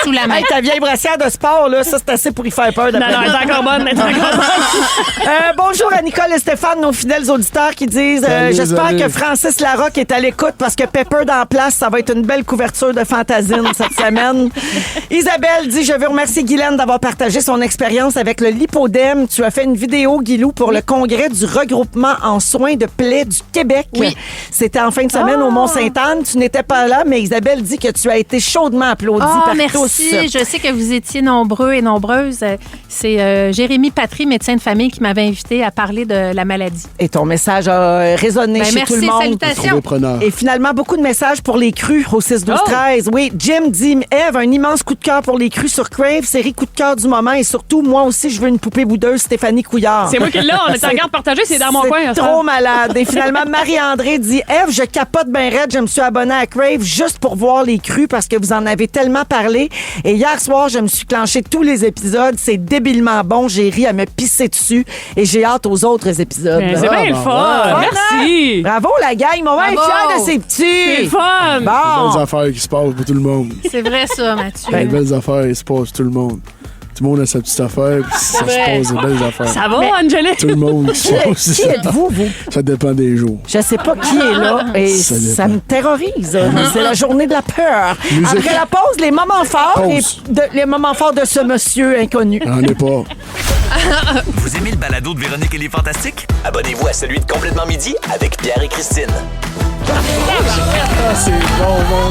Sous la main. Hey, ta vieille brassière de sport, là, ça, c'est assez pour y faire peur. Non, non, elle est encore bonne, elle est encore bonne. Bonjour à Nicole et Stéphane, nos fidèles auditeurs qui disent Salut, j'espère salut. que Francis Larocque est à l'écoute parce que Pepper dans la place, ça va être une belle couverture de Fantasine cette semaine. Isabelle dit je veux remercier Guylaine d'avoir partagé son expérience avec le lipodème. Tu as fait une vidéo, Guilou, pour le congrès du regroupement en soins de plaies du Québec. Oui. C'était en fin de semaine au Mont-Sainte-Anne. Tu n'étais pas là, mais Isabelle dit que tu as été chaudement applaudi Oh, par merci. tous. Je sais que vous étiez nombreux et nombreuses. C'est Jérémy Patry, médecin de famille, qui m'avait invité à parler de la maladie. Et ton message a résonné chez merci, tout le monde. salutations. Trouvé preneur. Et finalement, beaucoup de messages pour les crus au 6-12-13. Oui, Jim dit, Ève, un immense coup de cœur pour les crus sur Crave, série coup de cœur du moment. Et surtout, moi aussi, je veux une poupée boudeuse, Stéphanie Couillard. C'est moi qui l'ai, on est en garde partagée, c'est dans mon coin. C'est ça. trop malade. Et finalement, Marie-André dit, Ève, je capote ben raide, je me suis abonnée à Crave juste pour voir les crus parce que vous en avez tellement parlé. Et hier soir, je me suis clenché tous les épisodes. C'est débilement bon. J'ai ri à me pisser dessus. Et j'ai hâte aux autres épisodes. Ben, c'est bien le fun. Merci. Bravo, la gang. Mon mère est Bravo. fière de ses petits. C'est le fun. Bon. Belles affaires qui se passent pour tout le monde. C'est vrai, ça, Mathieu. Des belles affaires qui se passent pour tout le monde. Tout le monde a sa petite affaire, puis ça se vrai. passe des belles affaires. Ça va, Angélique? Tout le monde qui se passe. Qui êtes-vous, vous? Ça dépend des jours. Je sais pas qui est là et Ça dépend. ça me terrorise. C'est la journée de la peur. Musique. Après la pause, les moments forts Pause. les moments forts de ce monsieur inconnu. J'en ai pas. Vous aimez le balado de Véronique et les Fantastiques? Abonnez-vous à celui de Complètement Midi avec Pierre et Christine. Ah, c'est bon, bon.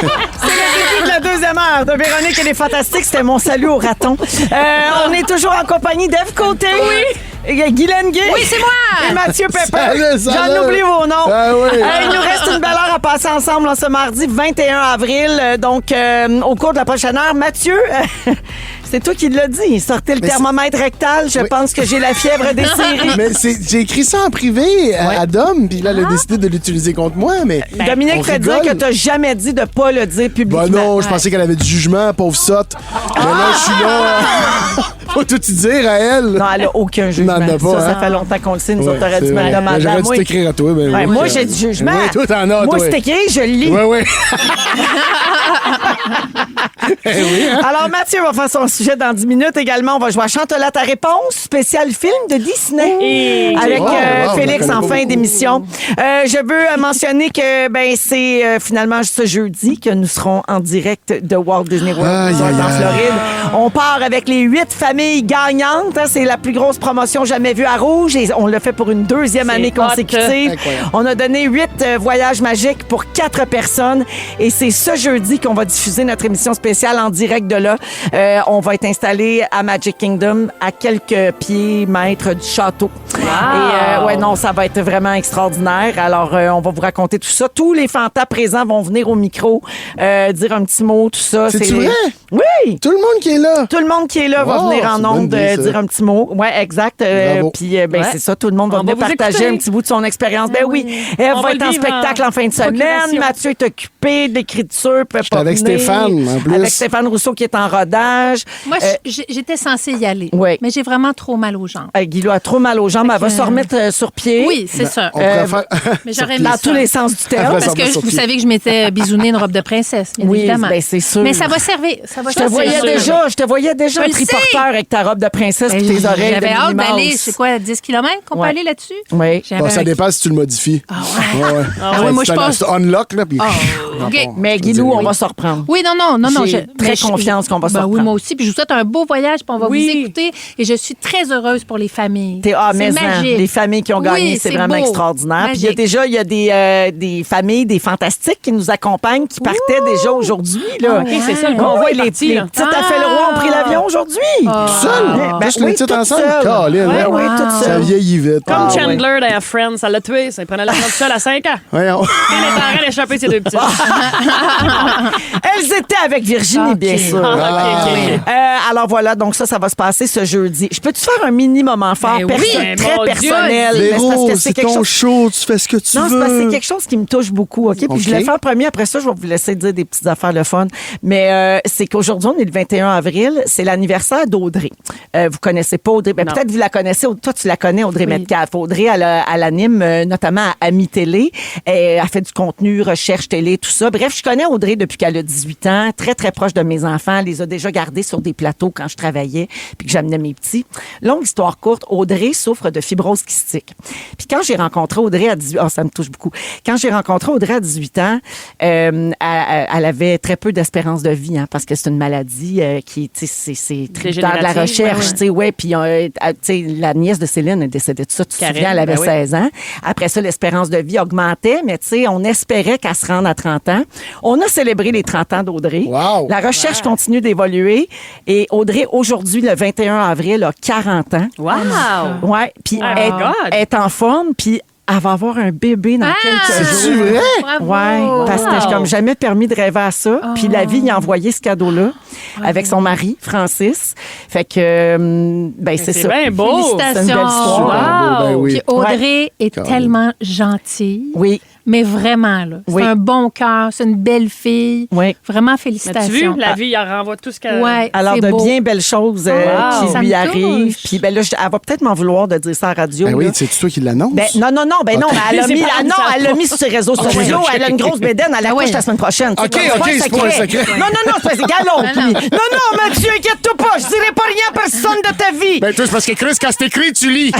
C'est le début de la deuxième heure de Véronique et les Fantastiques. C'était mon salut au raton. On est toujours en compagnie d'Ève Côté. Oui. Guylaine Gay. Oui, c'est moi. Et Mathieu Pepper. Salut, salut. J'en oublie vos noms. Ah oui. Il nous reste une belle heure à passer ensemble ce mardi 21 avril. Donc, au cours de la prochaine heure, Mathieu, c'est toi qui l'as dit. Sortez le thermomètre rectal. Je pense que j'ai la fièvre des séries. Mais j'ai écrit ça en privé à Dom, puis là, elle a décidé de l'utiliser contre moi. Mais Dominique fait dire que t'as jamais dit de pas le dire publiquement. Ben non, je pensais qu'elle avait du jugement, pauvre sotte. Mais là, je suis là. Faut tout y dire à elle. Non, elle a aucun jugement. Non, elle n'a pas, ça hein? fait longtemps qu'on le sait. Nous Ouais, autres, t'aurais dû c'est me vrai. demander à J'aurais moi. dû t'écrire à toi. Ben, Ouais, oui, moi, j'ai du jugement. Oui, toi, t'en as, moi, toi. c'est écrit, je le lis. Oui, oui. Oui, hein? Alors, Mathieu va faire son sujet dans 10 minutes. Également, on va jouer à Chante-la ta réponse, spécial film de Disney. Avec Félix en fin d'émission. Je veux mentionner que c'est finalement ce jeudi que nous serons en direct de Walt Disney World en Floride. On part avec les 8 familles gagnantes. C'est la plus grosse promotion jamais vue à Rouge et on l'a fait pour une deuxième année consécutive. On a donné 8 voyages magiques pour 4 personnes et c'est ce jeudi qu'on va diffuser notre émission spéciale en direct de là. On va être installé à Magic Kingdom à quelques mètres du château. Wow. Et ça va être vraiment extraordinaire. Alors, on va vous raconter tout ça. Tous les fantas présents vont venir au micro dire un petit mot, tout ça. C'est vrai? Oui! Tout le monde qui est là. Tout le monde qui est là va venir en ondes dire un petit mot. Oui, exact. Puis, c'est ça, tout le monde va venir partager un petit bout de son expérience. Ben oui, elle va être en spectacle en fin de semaine. Mathieu est occupé d'écriture. J'étais avec Stéphane, en plus. Avec Stéphane Rousseau qui est en rodage. Moi, j'étais censée y aller. Oui. Mais j'ai vraiment trop mal aux jambes. Guilou a trop mal aux jambes. Elle va se remettre sur pied. Oui, c'est ça. On pourrait faire... Mais j'aurais dans tous les sens du terme. Parce que vous savez que je m'étais bisounée une robe de princesse, bien évidemment. Ben c'est sûr. Mais ça va servir. Ça va je te voyais déjà un triporteur avec ta robe de princesse et tes oreilles. J'avais hâte d'aller, d'aller, c'est quoi, 10 km qu'on peut aller là-dessus? Oui. Ça dépend si tu le modifies. Moi, je pense... C'est unlock, là, puis... Mais Guilou, on va se reprendre. Oui, non. J'ai très confiance qu'on va se reprendre. Oui, moi aussi. Puis je vous souhaite un beau voyage, puis on va vous écouter. Et je suis très heureuse pour les familles. C'est magique. Les familles qui ont gagné, c'est vraiment extraordinaire. Puis il y a des familles, des fantastiques qui nous accompagnent, qui partaient déjà aujourd'hui. C'est ça, le convoi. Les petites à Fait-le-Roi ont pris l'avion aujourd'hui. Tout seul? Juste les petites ensemble? Oui, toutes seules. Ça vieillit vite. Comme Chandler dans Friends, ça l'a tué. Ça prenait l'avion tout seul à 5 ans. Voyons. Il est en train d'échapper ses 2 petits. Elles étaient avec Virginie, bien sûr. Alors voilà, donc ça va se passer ce jeudi. Je peux-tu faire un mini moment fort très personnel? Véro, c'est ton show, tu fais ce que tu veux. Non, c'est parce que c'est quelque chose qui me touche beaucoup, OK? Puis je l'ai fait en premier, après ça, je vais vous laisser dire des petites affaires le fun. Mais c'est qu'aujourd'hui, on est le 21 avril, c'est l'anniversaire d'Audrey. Vous connaissez pas Audrey? Ben, peut-être vous la connaissez, toi tu la connais, Audrey Metcalf. Audrey, elle anime notamment à Ami Télé. Elle fait du contenu, recherche télé, tout ça. Bref, je connais Audrey depuis qu'elle a 18 ans, très, très proche de mes enfants. Elle les a déjà gardés sur des plateaux quand je travaillais puis que j'amenais mes petits. Longue histoire courte, Audrey souffre de fibrose kystique. Puis quand j'ai rencontré Audrey à 18 ans, ça me touche beaucoup. Quand j'ai rencontré Audrey à 18 ans, elle avait très peu d'espérance de vie, parce que c'est une maladie qui, tu sais, c'est tributaire de la recherche, tu sais, puis tu sais, la nièce de Céline est décédée de ça, tu te souviens, elle avait 16 ans. Après ça, l'espérance de vie augmentait, mais tu sais, on espérait qu'elle se rende à 30 ans. On a célébré les 30 ans d'Audrey. Wow. La recherche continue d'évoluer et Audrey, aujourd'hui, le 21 avril, a 40 ans. Wow! Ouais, puis elle est en forme, puis elle va avoir un bébé dans quelques jours. C'est vrai? Oui, parce que j'ai comme jamais permis de rêver à ça. Puis la vie y a envoyé ce cadeau-là avec son mari, Francis. Fait que, c'est ça. C'est bien beau. C'est une belle histoire. Ben oui. Puis Audrey est tellement gentille. Oui. Mais vraiment, là. C'est un bon cœur, c'est une belle fille. Oui. Vraiment, As-tu félicitations. vu? La vie, elle renvoie tout ce qu'elle... Ouais, Alors, c'est de beau. bien belles choses Ça qui lui me arrivent. touche. Puis là, elle va peut-être m'en vouloir de dire ça à la radio. Ben là. oui, c'est toi qui l'annonce? Non, mais elle l'a mis sur ses réseaux sociaux. ok. Elle a une grosse bédaine. Elle accouche la semaine prochaine. OK, c'est pas un secret. Non, c'est pas galon. Non, Mathieu, inquiète-toi pas. Je dirai pas rien à personne de ta vie. Ben, toi, c'est parce que Chris, quand c'est écrit, tu lis.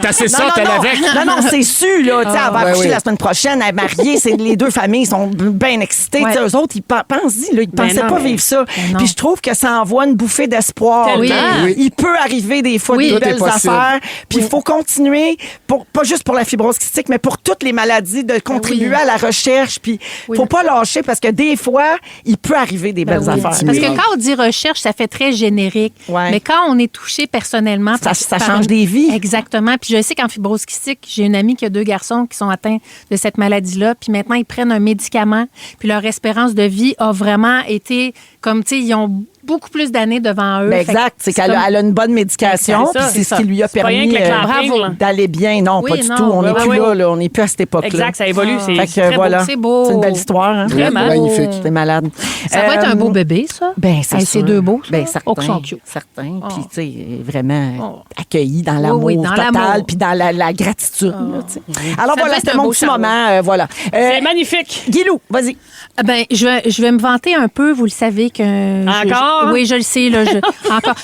T'as assez ça, t'as avec. Non, c'est su, là. Tu sais, elle va accoucher la semaine prochaine. à marier, les deux familles sont bien excitées. Ouais. Eux autres, ils pensent-y, là, ils pensaient non, pas mais- vivre ça. non. Puis je trouve que ça envoie une bouffée d'espoir. Tellement. là. Oui. Il peut arriver des fois Oui. des Tout est belles possible. affaires. Puis il faut continuer, pas juste pour la fibrose cystique, mais pour toutes les maladies, de contribuer oui. à la recherche. Puis Oui. faut pas lâcher parce que des fois, il peut arriver des belles Oui. affaires. Parce que quand on dit recherche, ça fait très générique. Ouais. Mais quand on est touché personnellement... Ça change des vies. Exactement. Puis je sais qu'en fibrose kystique, j'ai une amie qui a 2 garçons qui sont atteints de cette maladie-là. Puis maintenant, ils prennent un médicament. Puis leur espérance de vie a vraiment été comme, tu sais, ils ont beaucoup plus d'années devant eux. Ben Fait exact, que c'est qu'elle comme- elle a une bonne médication, C'est ça, puis c'est c'est ce qui ça. lui a C'est pas rien permis que le clamping, bravo, là. d'aller bien. Non, Oui, pas du non, tout. On n'est ouais, plus ouais. là, on n'est plus à cette époque-là. Exact, ça évolue. C'est Fait que très voilà, beau. C'est beau. c'est une belle histoire. Hein? Vraiment. Magnifique. C'est malade. Ça va être un beau bébé, ça. Ben, c'est Hey, sûr. c'est 2 beaux, ça. Ben, Oh, qu'ils certains. sont cute. Certains. Oh. Puis, tu sais, vraiment accueillis dans l'amour oui, dans total, l'amour. puis dans la gratitude. là, tu sais. Alors Ça voilà, doit c'était être un mon beau petit chapeau. moment. Voilà. C'est magnifique. Guilou, vas-y. Ah ben, je vais me vanter un peu, vous le savez que... Encore? Oui, je le sais. Là, encore.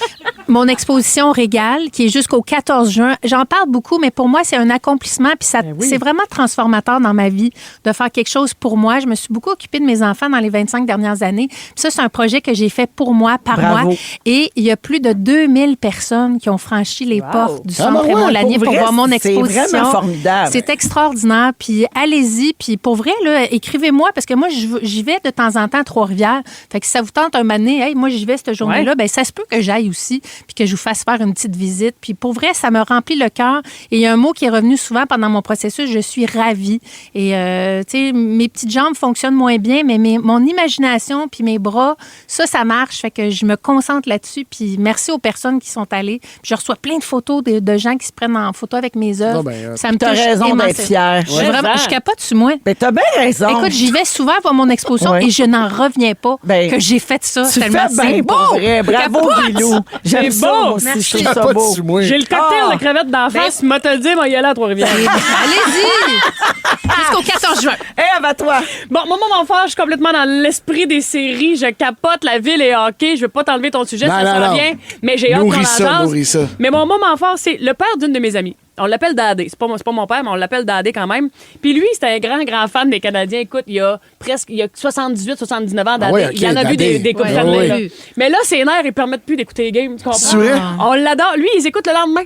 Mon exposition Régale, qui est jusqu'au 14 juin, j'en parle beaucoup, mais pour moi, c'est un accomplissement. Puis c'est vraiment transformateur dans ma vie de faire quelque chose pour moi. Je me suis beaucoup occupée de mes enfants dans les 25 dernières années. Puis ça, c'est un projet que j'ai fait pour moi, par Bravo. moi. Et il y a plus de 2000 personnes qui ont franchi les portes du Ah, Centre ben ouais, Raymond Lanier pour pour vrai, voir mon c'est exposition. vraiment formidable. C'est extraordinaire. Puis allez-y. Puis pour vrai, là, écrivez-moi, parce que moi, j'y vais de temps en temps à Trois-Rivières. Fait que si ça vous tente un moment donné, hey, moi, j'y vais cette journée-là, ben ça se peut que j'aille aussi, puis que je vous fasse faire une petite visite. Puis pour vrai, ça me remplit le cœur. Et il y a un mot qui est revenu souvent pendant mon processus, je suis ravie. Et, tu sais, mes petites jambes fonctionnent moins bien, mais mon imagination puis mes bras, ça marche. Fait que je me concentre là-dessus. Puis merci aux personnes qui sont allées. Puis je reçois plein de photos de gens qui se prennent en photo avec mes œuvres. Ah, ben, Ça me T'as touche raison d'être immensément. fière. Je suis vraiment, je capote sur moi. Ben, t'as bien raison. Écoute, j'y vais souvent voir mon exposition Ouais. et je n'en reviens pas Ben, que j'ai fait ça. Tu Tellement fais c'est bien, beau. pour vrai. Bravo, Capote. Guilou. J'aime C'est ça, beau. moi aussi. Merci. Je trouve Je ça pas beau. dessus, moi. J'ai le cocktail Ah. de crevettes d'en face. Moi, te le dire, moi, y aller à Trois-Rivières. Allez-y! Jusqu'au 14 juin. Eve, à toi. Bon, mon moment fort, je suis complètement dans l'esprit des séries. Je capote la ville et hockey. Je veux pas t'enlever ton sujet, Non, ça non, s'en non. revient. Mais j'ai hâte qu'on en Nourris ça, jase. nourris ça. Mais mon moment fort, c'est le père d'une de mes amies. On l'appelle Dadé. C'est pas mon père, mais on l'appelle Dadé quand même. Puis lui, c'était un grand fan des Canadiens. Écoute, il a 78, 79 ans, Dadé. Ah ouais, ok, Il en a vu Dadé. des coupes Ouais, Stanley, ouais. là. Mais là, ses nerfs, ils permettent plus d'écouter les games, tu comprends? C'est vrai? On l'adore. Lui, ils écoutent le lendemain.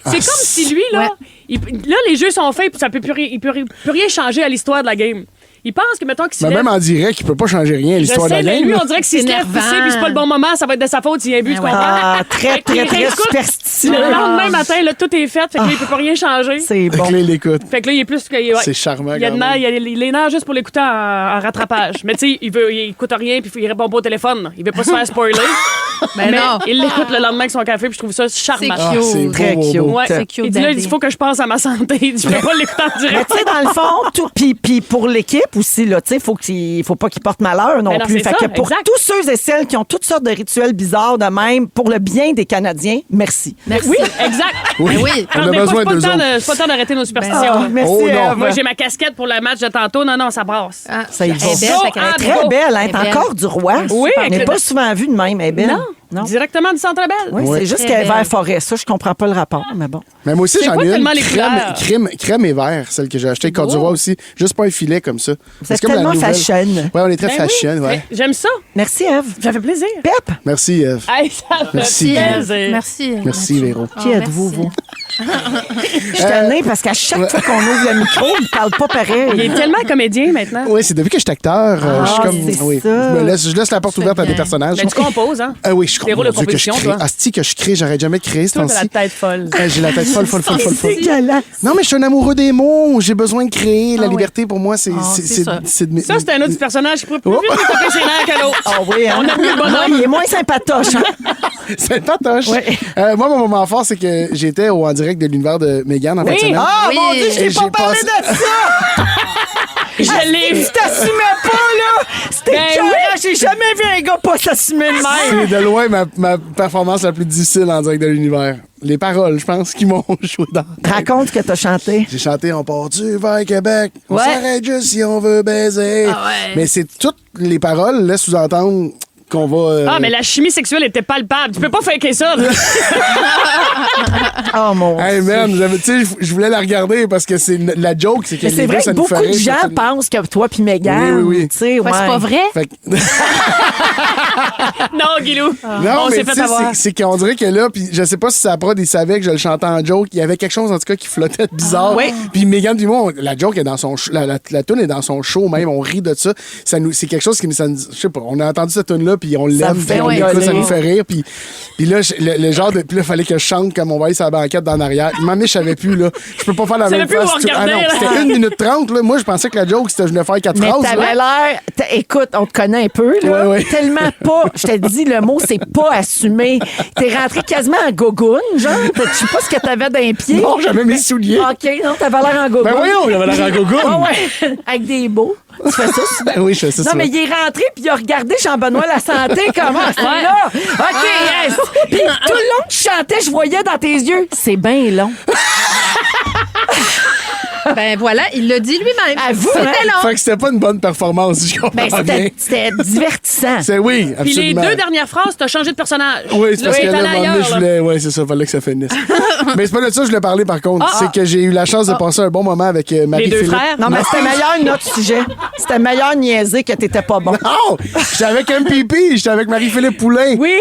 C'est comme si lui, là, Ouais. là, les jeux sont faits, puis ça peut plus rien changer à l'histoire de la game. Il pense que, mettons, qu'il se Mais lève... même en direct, il peut pas changer rien, Je l'histoire de sais, la mais game. lui, là. on dirait que s'il se lève énervant. poussé, puis c'est pas le bon moment, ça va être de sa faute s'il y a un but, tu comprends? Ah, très, très, très Écoute, superstitieux. Le lendemain matin, là, tout est fait, fait que là, il peut pas rien changer. C'est Fait bon. que là, il l'écoute. Fait que là, il est plus que. Ouais. C'est charmant, Il y a, quand même. il y a les nerfs juste pour l'écouter en rattrapage. Mais tu sais, il écoute rien puis il répond pas au téléphone. Il veut pas se faire spoiler. Ben mais non. il l'écoute le lendemain avec son café puis je trouve ça charmant. C'est Ah, cute. c'est beau, Très beau, cute. beau. Ouais. C'est cute, Il dit là, Daddy. il faut que je pense à ma santé. Il dit, je peux pas l'écouter en Mais direct. tu sais, dans le fond, tout, puis pour l'équipe aussi, là, tu sais, faut pas qu'il porte malheur non Ben non, plus. c'est Fait ça, que pour exact. tous ceux et celles qui ont toutes sortes de rituels bizarres de même, pour le bien des Canadiens, merci. Merci. Oui, exact. Oui, Ben oui. on a Des fois, besoin c'est pas d'eux le temps autres. de- c'est pas le temps d'arrêter nos superstitions. Ah, merci, Oh, non. Ève. Moi, j'ai ma casquette pour le match de tantôt. Non, ça brasse. Ah, Ça y elle va. est belle, Go, fait qu'elle est ah, très Très go. belle, hein, Elle est belle. encore du roi. Oui, On avec n'est le- pas souvent vu de même, elle est belle. Non. Directement du Centre Belle. Oui, Ouais. c'est juste Très qu'elle est belle. vert forêt. Ça, je comprends pas le rapport, mais bon. Mais moi aussi, C'est j'en quoi ai une tellement les couleurs? crème et vert, celle que j'ai achetée, Côte du Roi aussi. Juste pas un filet comme ça. Vous êtes tellement fashion. Ouais, on est très Ben fashion, oui. ouais. Mais J'aime ça. Merci, Eve. Ça fait plaisir. Pep, Merci, Eve. Hey, ça fait Merci. plaisir. Merci. Merci, Véro. qui Ah, êtes-vous, merci. vous? Je suis tannée parce qu'à chaque fois qu'on ouvre le micro, il parle pas Il pareil. est tellement comédien maintenant. Oui, c'est depuis que je suis acteur, je suis Ah, comme. c'est Oui, ça. je laisse la porte Tu ouverte fais à des bien. personnages. Mais tu composes, hein? Ah oui, je Des rôles de mon Dieu, que je composition, crée. toi. Asti que je crée, j'arrête jamais de créer ce Toi, t'as temps-ci. la tête folle. J'ai la tête folle. C'est dégueulasse. Non, mais je suis un amoureux des mots. J'ai besoin de créer. La Ah oui. liberté, pour moi, c'est c'est ça. de Ça, c'est un autre personnage qui pourrait plus Oh. vite lui taper ses nerfs que l'autre. Ah oui, hein? On a vu le bonhomme. Ouais, il est moins sympatoche. Hein? C'est patoche. Ouais. Moi, mon moment fort, c'est que j'étais en direct de l'univers de Mégane en fin de semaine. Ah, Oui. mon Dieu, je Et t'ai pas j'ai parlé passé- de ça! Je l'ai Tu t'assumais pas, là! C'était Ben écœurant. oui. J'ai jamais vu un gars pas s'assumer de même. C'est de loin ma performance la plus difficile en direct de l'univers. Les paroles, je pense, qui m'ont joué dans la tête. Raconte ce que t'as chanté. J'ai chanté On part du vers Québec, on Ouais. s'arrête juste si on veut baiser. Ah ouais. Mais c'est toutes les paroles laissent sous-entendre qu'on va... Ah, mais la chimie sexuelle était palpable. Tu peux pas faker ça. Là. Oh mon Hey Dieu. man, tu sais, je voulais la regarder parce que c'est la joke, c'est que Mais c'est les vrai gars, que ça nous beaucoup ferait de gens pensent que toi puis Mégane, Oui. tu sais, Ouais, c'est pas vrai? Fait que- Non, Guilou. Non, On mais s'est tu fait sais, avoir. c'est qu'on dirait que là, puis je sais pas si ça prod, il savait que je le chantais en joke. Il y avait quelque chose, en tout cas, qui flottait de bizarre. Oui. Puis Mégane puis moi, la joke est dans son show, la tune est dans son show même, on rit de ça. C'est quelque chose qui nous, je sais pas, on a entendu cette tune-là, puis on l'aime, me fait puis on rigoler. l'écoute, ça nous fait rire. Puis là, le genre de, puis là, fallait que je chante comme on va aller sur la banquette dans l'arrière. Il m'en est, je savais plus, là. Je peux pas faire la Tu même savais plus face. où regarder, non, là. c'était 1 minute 30, là. Moi, je pensais que la joke, c'était je venais faire 4 Mais phrases. t'avais là. l'air... Écoute, on te connaît un peu, là. Ouais. Tellement pas... Je te dis, le mot, c'est pas assumé. T'es rentré quasiment en gogoune, genre. Je sais pas ce que t'avais dans les pieds. Non, j'avais mes souliers. OK, non, t'avais l'air en gogoune. Ben voyons, j'avais l'air en gogoune. Ah ouais, avec des beaux. Tu fais ça souvent? Ben oui, je fais ça. Non, souvent. mais il est rentré puis il a regardé Jean-Benoît La Santé comment c'est Ouais. là. OK, yes. Puis tout le long que tu chantais, je voyais dans tes yeux, c'est bien long. Ben voilà, il l'a dit lui-même. Avoue, C'était hein? long. Fait que c'était pas une bonne performance, je comprends Ben, bien. c'était divertissant. C'est oui, Puis les absolument. 2 dernières phrases, t'as changé de personnage. Oui, c'est parce Là, que t'es là, allé à un moment donné, ailleurs, je là. voulais. Oui, c'est ça, fallait que ça finisse. Mais c'est pas de ça que je voulais parler, par contre. C'est que j'ai eu la chance de passer un bon moment avec Marie-Philippe. deux frères? Non, mais c'était meilleur notre sujet. C'était meilleur niaiser que t'étais pas bon. Non! J'étais avec MPP, j'étais avec Marie-Philippe Poulain. Oui.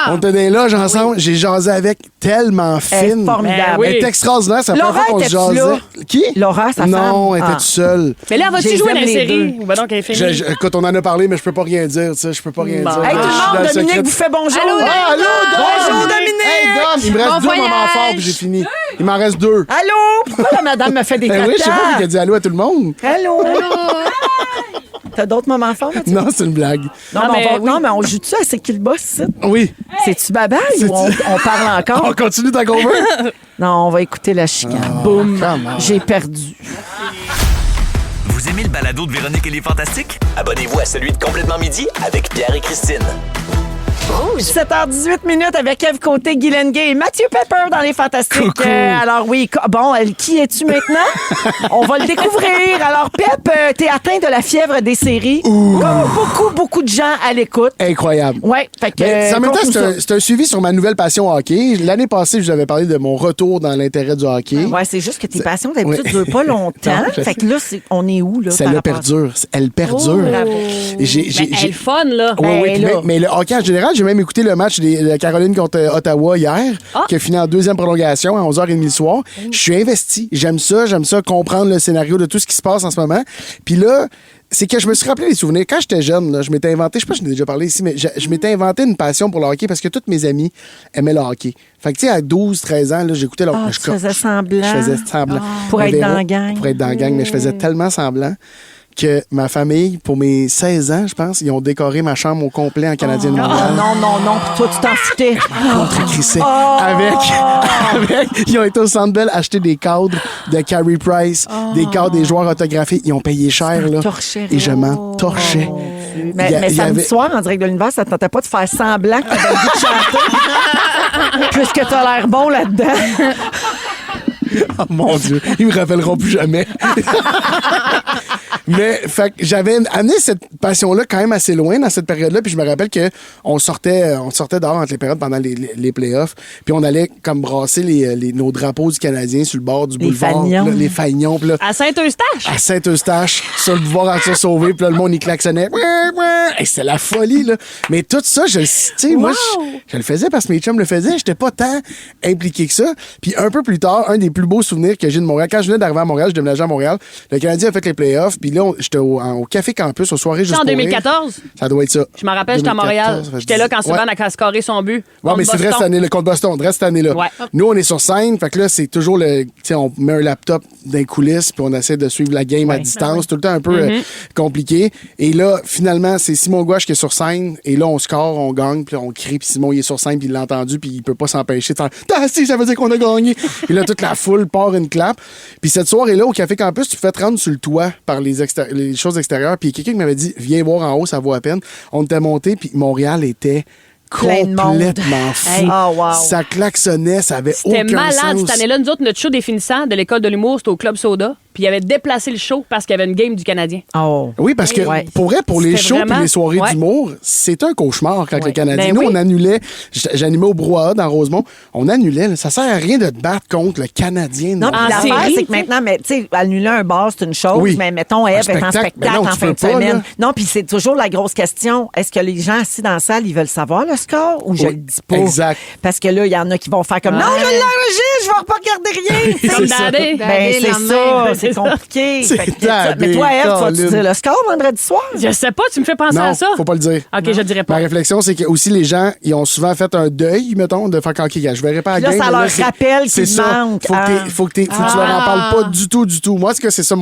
On était dans les loges ensemble. J'ai jasé avec tellement Elle est fine. formidable. Ben oui. Elle est extraordinaire. C'est la Laura, première fois qu'on se étais-tu jasait. là? Qui? Laura, sa femme? Non, elle était Ah. toute seule. Mais là, vas-tu Je jouer les dans la aime les série? deux. Ou ben donc, elle est finie. Écoute, on en a parlé, mais je peux pas rien dire. Tu sais, je peux pas rien Bon. dire. Hey, tout Je suis le dans monde, le Dominique secret. vous fait bonjour. Allô, Ah, allô, Dom! Bonjour, Dominique! Hey, Dom, il me reste Bon 2 moments voyage! forts, puis j'ai fini. Il m'en reste 2. Allô? Pourquoi la madame me fait des Ben oui, je sais pas qui a dit allô à tout le monde. Allô? T'as d'autres moments forts, Mathieu? Non, c'est une blague. Non, Ah, mais mais on va- oui. non, mais on joue de ça, c'est qui le boss, ça? Oui. C'est-tu babaille ou on parle encore? On continue ta cover? Non, on va écouter la chicane. Boum. J'ai perdu. Vous aimez le balado de Véronique et les Fantastiques? Abonnez-vous à celui de Complètement Midi avec Pierre et Christine. 7h18 minutes avec Eve Côté, Guylaine Gay et Mathieu Pepper dans les Fantastiques. Coucou. Alors oui, bon, qui es-tu maintenant? On va le découvrir. Alors Pep, t'es atteint de la fièvre des séries. Comme beaucoup de gens à l'écoute. Incroyable. Ouais, fait que... Mais en même temps, conte-nous ça. c'est un suivi sur ma nouvelle passion hockey. L'année passée, je vous avais parlé de mon retour dans l'intérêt du hockey. Ouais, c'est juste que tes passions d'habitude Oui. durent pas longtemps. Non, je Fait que là, on est où, là? Celle-là par rapport à ça? perdure. Elle perdure. bravo. Et j'ai- Ben, j'ai- elle j'ai- est fun, là. Oui, oui, Ben, puis là. mais le hockey en général, j'ai même écouté le match de Caroline contre Ottawa hier, qui a fini en 2e prolongation à 11h30 le soir. Je suis investi. J'aime ça comprendre le scénario de tout ce qui se passe en ce moment. Puis là, c'est que je me suis rappelé les souvenirs. Quand j'étais jeune, là, je m'étais inventé, je sais pas si je l'ai déjà parlé ici, mais je m'étais inventé une passion pour le hockey parce que toutes mes amies aimaient le hockey. Fait que, tu sais, à 12, 13 ans, là, j'écoutais le Ah, je tu faisais semblant. Je faisais semblant. Pour être Véro, dans la gang. Pour être dans la gang, mais je faisais tellement semblant que ma famille, pour mes 16 ans, je pense, ils ont décoré ma chambre au complet en Canadien de Ah Montréal. non. Puis toi, tu t'en foutais. Contre-crissé. Avec, ils ont été au Centre Bell acheter des cadres de Carey Price, des cadres des joueurs autographiés. Ils ont payé cher, là. torchais. Et je m'en torchais. Mais Il y samedi avait- soir, en direct de l'univers, ça ne tentait pas de faire semblant que tu avais le goût de chanter. Puisque tu as l'air bon là-dedans. Oh mon Dieu, ils me rappelleront plus jamais. Mais fait que j'avais amené cette passion-là quand même assez loin dans cette période-là. Puis je me rappelle que on sortait dehors entre les périodes pendant les playoffs. Puis on allait comme brasser nos drapeaux du Canadien sur le bord du Les boulevard. fanions. Puis là, les fanions. Puis là, À Saint-Eustache. à Saint-Eustache, sur le boulevard Arthur Sauvé, puis là, le monde, il klaxonnait. Hey, c'était la folie, là. Mais tout ça, tu sais, moi, je le faisais parce que mes chums le faisaient. J'étais pas tant impliqué que ça. Puis un peu plus tard, un des plus beaux souvenirs que j'ai de Montréal, quand je venais d'arriver à Montréal, je déménageais à Montréal, le Canadien a fait les playoffs, puis là, j'étais au Café Campus, aux soirées juste en pour rire. 2014. Ça doit être ça. Je me rappelle, j'étais à 2014, Montréal. ça fait J'étais là quand 10. Subban a scoré son but. Ouais, mais c'est vrai cette année, le contre Boston, reste cette année-là. Ouais. Nous, on est sur scène, fait que là, c'est toujours tu sais, on met un laptop dans les coulisses, puis on essaie de suivre la game à distance, tout le temps un peu compliqué. Et là, finalement, c'est Simon Gouache qui est sur scène, et là, on score, on gagne, puis là, on crie, puis Simon, il est sur scène, puis il l'a entendu, puis il peut pas s'empêcher de faire « Ah, si, ça veut dire qu'on a gagné! » Puis là, toute la foule part une clap. Puis cette soirée-là, au Café Campus, tu fais te rendre sur le toit par les choses extérieures, puis quelqu'un qui m'avait dit « Viens voir en haut, ça vaut à peine. » On était monté, puis Montréal était Plein de monde. complètement fou. Hey. Oh, wow. Ça klaxonnait, ça avait C'était aucun malade sens. cette année-là. Nous autres, notre show des finissants de l'école de l'humour, c'était au Club Soda. puis il avait déplacé le show parce qu'il y avait une game du Canadien. Oh. Oui, parce que Ouais. pour vrai, pour les C'était shows et vraiment- les soirées Ouais. d'humour, c'est un cauchemar quand les Canadiens. Ben Nous, oui. on annulait. J'animais au Brouhaha dans Rosemont. On annulait. Là. Ça sert à rien de te battre contre le Canadien. Non, puis En l'affaire, série, c'est que maintenant, mais, tu sais, annuler un bar, c'est une chose, Oui. mais mettons, Ève est en spectacle, spectacle ben non, en tu fin peux de pas, semaine. là. Non, puis c'est toujours la grosse question. Est-ce que les gens assis dans la salle, ils veulent savoir le score ou je Oui, le dis pas? exact. Parce que là, il y en a qui vont faire comme non, je l'enregistre, je vais pas regarder rien. tu sais. Comme ça. Daddy. Ben, c'est Daddy, ça, lendemain. c'est compliqué. C'est Fait que, daddy, mais toi, Ève, tu vas-tu Colin. dire le score vendredi soir? Je sais pas, tu me fais penser Non, à ça. faut pas le dire. OK, je dirais Ma pas. réflexion, c'est que aussi les gens, ils ont souvent fait un deuil, mettons, de faire OK, gars, je verrai pas la Puis là, game. ça mais leur c'est- rappelle c'est qu'il ça. manque, Faut que, hein. faut que tu leur en parles pas du tout, du tout. Moi, c'est que c'est ça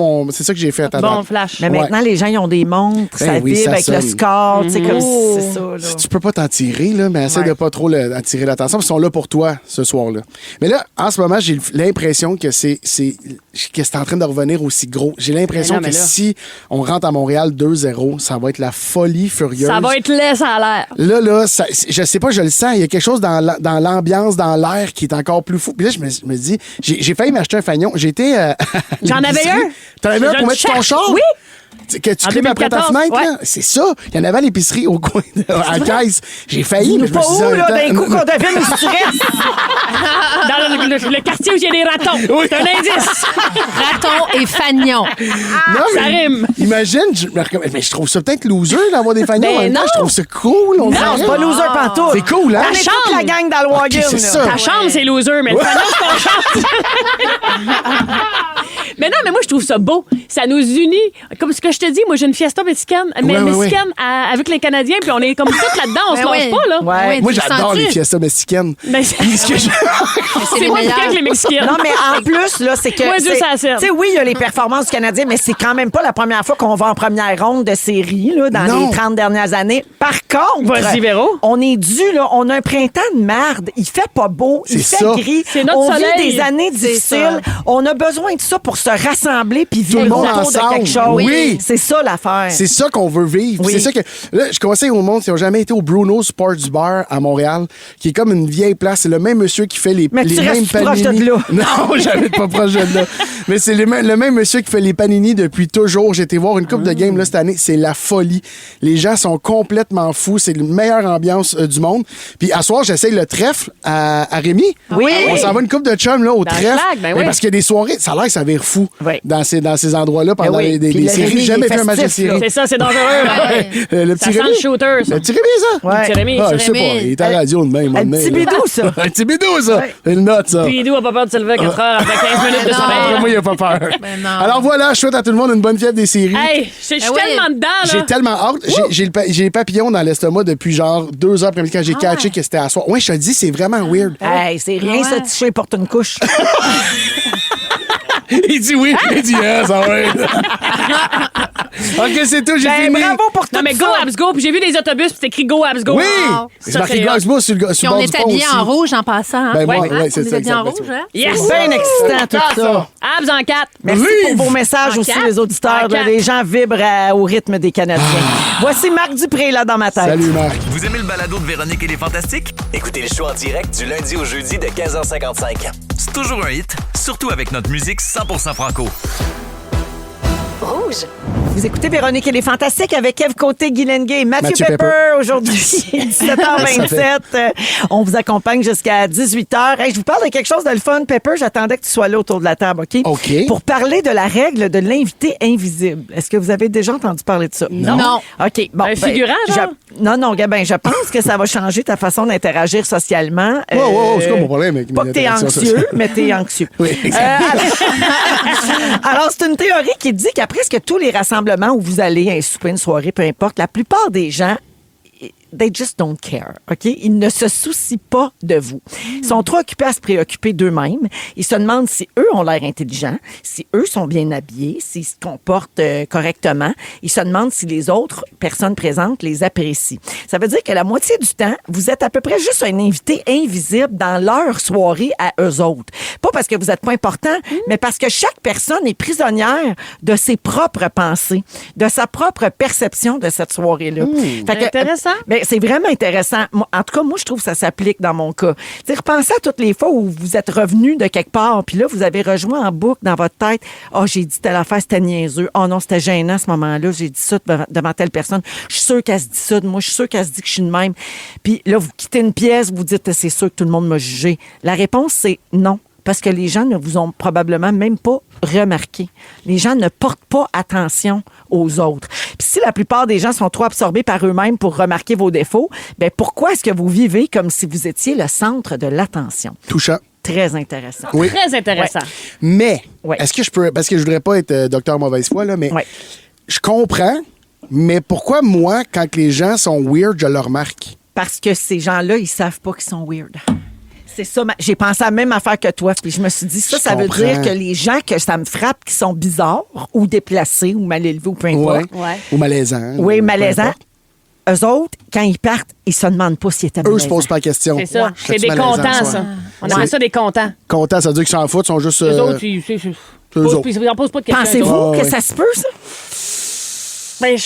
que j'ai fait à Bon date. flash. Mais Ouais. maintenant, les gens, ils ont des montres, Ben ça oui, vibre ça avec le sonne. score, tu sais, comme c'est ça. Là. Tu peux pas t'en tirer, là, mais essaie Ouais. de pas trop attirer l'attention. Ils sont là pour toi ce soir-là. Mais là, en ce moment, j'ai l'impression que c'est en train de revenir aussi gros. J'ai l'impression Mais non, que mais là- si on rentre à Montréal 2-0, ça va être la folie furieuse. Ça va être laisse à l'air. Là, je sais pas, je le sens. Il y a quelque chose dans l'ambiance, dans l'air qui est encore plus fou. Puis là, je me dis, j'ai failli m'acheter un fagnon. J'étais. J'en avais un. T'en avais un Je pour le mettre sur ton cherche. char? Oui. Que tu En clips après ta 2014, fenêtre, ouais. là? C'est ça. Il y en avait à l'épicerie au coin, à la caisse. J'ai failli, mais je me Pas suis dit, où, en même là, temps- d'un coup, qu'on devine où tu restes. Dans le quartier où il y a des ratons. Oui. C'est un indice. Raton et fagnon. Non, Ça mais rime. Imagine, mais je trouve ça peut-être loser d'avoir des fagnons. Ben En même temps, non. je trouve ça cool. On Non, dirait. c'est pas loser pantoute. C'est cool, hein? On est toute la gang dans le wagon. c'est là. ça. Ta chambre, c'est loser, mais le fagnon, c'est ton chambre. Mais non, mais moi, je trouve ça beau. Ça nous unit. Comme ce que je te dis, moi, j'ai une fiesta mexicaine, Ouais, ouais, mexicaine avec les Canadiens, puis on est comme toutes là-dedans, on se Ben lâche oui. pas, là. Ouais. Oui, Moi, tu le j'adore sens-tu? les fiestas mexicaines. Mais Ce que je- c'est les moins piquant meilleurs. que les Mexicaines. Non, mais en plus, là, c'est que. Moi, Dieu, c'est- ça serve. Tu sais, oui, il y a les performances du Canadien, mais c'est quand même pas la première fois qu'on va en première ronde de série, là, dans Non. les 30 dernières années. Par contre. Vas-y, Véro. On est dû, là. On a un printemps de merde. Il fait pas beau. Il C'est fait ça. gris. C'est notre on soleil. vit des années difficiles. On a besoin de ça pour se rassembler puis Tout le vivre monde autour de ensemble. quelque chose. Oui. C'est ça l'affaire. C'est ça qu'on veut vivre. Oui. C'est ça que. Là, je conseille au monde, s'ils n'ont jamais été au Bruno Sports Bar à Montréal, qui est comme une vieille place. C'est le même monsieur qui fait les Mais tu mêmes restes proche de panini. là. Non, j'habite pas proche de là. Mais c'est le même monsieur qui fait les panini depuis toujours. J'ai été voir une coupe de game là, cette année. C'est la folie. Les gens sont complètement fous. C'est la meilleure ambiance du monde. Puis à soir, j'essaye le trèfle à Rémi. Oui. On s'en va une coupe de chum là, au Dans le trèfle. flag, ben Mais oui. parce qu'il y a des soirées, ça a l'air que ça vire fou Oui. dans ces endroits-là pendant Ben oui. des Puis le séries. Rémi, J'ai jamais il est fait un match de festif, là. série. C'est ça, c'est dangereux. Le Ça petit sent Rémi. le shooter, ça. Le petit Rémi, ça? Ouais. Petit Rémi, Ah, petit je sais pas. Rémi. Il est à la radio de même. Un moment petit donné, là. bidou, ça. Un petit bidou, ça. C'est une note, ça. Puis Doux a pas peur de se lever à 4 heures après 15 minutes de Non. Après sommeil. moi, il a pas peur. Ben non. Alors voilà, je souhaite à tout le monde une bonne fête des séries. Hey, je suis Ah ouais. tellement dedans, là. J'ai tellement hâte. J'ai les papillons dans l'estomac depuis genre 2 heures après-midi quand j'ai catché que c'était à soir. Ouais, je te le dis, c'est vraiment weird. Hey, c'est rien, ça, Tiché porte une couche. Il dit oui. Il dit yes, ça va. OK, c'est tout, j'ai Ben, fini. bravo pour tout Non, mais ça. Go Abs Go. Puis j'ai vu des autobus, puis c'est écrit Go Abs Go. Oui! Ça, C'est marqué c'est Glasgow sur le Puis bord on du est pont habillés aussi. en rouge en passant. Hein? Ben, moi, Hein? ouais, c'est Vous ça, êtes bien en exactement. rouge, hein? Yes! Bien excitant, tout ça. Abs en 4. Merci Vive! pour vos messages En aussi, quatre. les auditeurs. En quatre. Les gens vibrent au rythme des Canadiens. Voici Marc Dupré, là, dans ma tête. Salut, Marc. Vous aimez le balado de Véronique et les Fantastiques? Écoutez le show en direct du lundi au jeudi de 15h55. C'est toujours un hit, surtout avec notre musique 100% franco. Rouge. Vous écoutez Véronique et les Fantastiques avec Eve Côté, Guy Lenguet et Mathieu Mathieu Pepper Pepper. aujourd'hui, 17h27. On vous accompagne jusqu'à 18h. Hey, je vous parle de quelque chose de le fun, Pepper. J'attendais que tu sois là autour de la table, OK? OK. Pour parler de la règle de l'invité invisible. Est-ce que vous avez déjà entendu parler de ça? Non. OK. Bon, Un figurant, genre? Non, non, Gabin, je pense que ça va changer ta façon d'interagir socialement. Wow, c'est quoi mon problème avec Pas mes que t'es interactions anxieux, sociales? mais t'es anxieux. Oui, exact. Alors, c'est une théorie qui dit qu'à presque tous les rassemblements où vous allez, un souper, une soirée, peu importe, la plupart des gens, they just don't care, OK? Ils ne se soucient pas de vous. Ils sont trop occupés à se préoccuper d'eux-mêmes. Ils se demandent si eux ont l'air intelligents, si eux sont bien habillés, s'ils se comportent correctement. Ils se demandent si les autres personnes présentes les apprécient. Ça veut dire que la moitié du temps, vous êtes à peu près juste un invité invisible dans leur soirée à eux autres. Pas parce que vous n'êtes pas important, mais parce que chaque personne est prisonnière de ses propres pensées, de sa propre perception de cette soirée-là. Fait que, Intéressant. ben Ben, c'est vraiment intéressant. En tout cas, moi, je trouve que ça s'applique dans mon cas. Tu sais, repensez à toutes les fois où vous êtes revenu de quelque part, puis là, vous avez rejoint en boucle dans votre tête. Oh, j'ai dit telle affaire, c'était niaiseux. Oh non, c'était gênant à ce moment-là. J'ai dit ça devant telle personne. Je suis sûre qu'elle se dit ça de moi. Je suis sûre qu'elle se dit que je suis de même. Puis là, vous quittez une pièce, vous dites, c'est sûr que tout le monde m'a jugé. La réponse, c'est non. Parce que les gens ne vous ont probablement même pas remarqué. Les gens ne portent pas attention aux autres. Puis si la plupart des gens sont trop absorbés par eux-mêmes pour remarquer vos défauts, ben pourquoi est-ce que vous vivez comme si vous étiez le centre de l'attention? Touchant. Très intéressant. Oui. Très intéressant. Mais, Ouais. est-ce que je peux... Parce que je voudrais pas être docteur mauvaise foi, là, mais Ouais. je comprends, mais pourquoi, moi, quand les gens sont weird, je le remarque? Parce que ces gens-là, ils savent pas qu'ils sont weird. C'est ça. J'ai pensé à la même affaire que toi. Puis je me suis dit, ça veut comprends. dire que les gens que ça me frappe, qui sont bizarres ou déplacés ou mal élevés ou peu importe. Ouais. Ou malaisant. Oui, ou peu malaisant. importe. Eux autres, quand ils partent, ils se demandent pas s'ils étaient Eux malaisants. se posent pas la question. C'est ça. Ouais. C'est J'étais-tu des malaisant, contents, ça? ça. On appelle ça des contents. Content, ça veut dire qu'ils s'en foutent, ils sont juste... Eux autres, ils eux autres. n'en posent pas de questions. Pensez-vous Ah, que ouais. ça se peut, ça? Ben,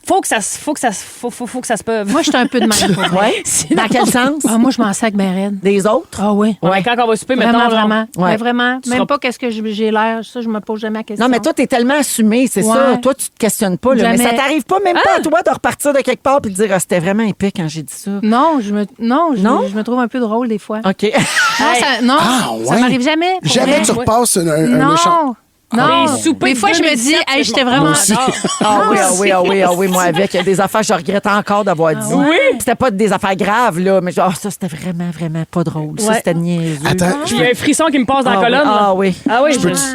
faut que ça se peut. Moi, je suis un peu de même. pour vrai. Oui. Dans quel sens? Ah, moi, je m'en sac bien raide. Des autres? Ah oui. Ouais, quand on va souper, Vraiment, mettons, genre, vraiment. Ouais. Mais vraiment. seras- Même pas qu'est-ce que j'ai l'air. Ça, je me pose jamais la question. Non, mais toi, t'es tellement assumé, c'est Ouais. ça. Toi, tu te questionnes pas. Là, mais Jamais. ça t'arrive pas même pas à toi de repartir de quelque part et de dire, ah, c'était vraiment épique quand j'ai dit ça. Non, je Non? me trouve un peu drôle des fois. OK. Non, Ah, ça ouais. m'arrive jamais. pour Jamais vrai. tu repasses un échange. Non, Les soupers des fois, de je me dis, 2017, hey, j'étais vraiment... Moi aussi. Ah oui, moi avec. Il y a des affaires que je regrette encore d'avoir dit. Oui. C'était pas des affaires graves, là, mais genre, ça, c'était vraiment, vraiment pas drôle. Ça, Ouais. c'était niaiseux. Attends, Il y a un frisson qui me passe dans la Ah oui. colonne. là. Ah oui. Ah oui.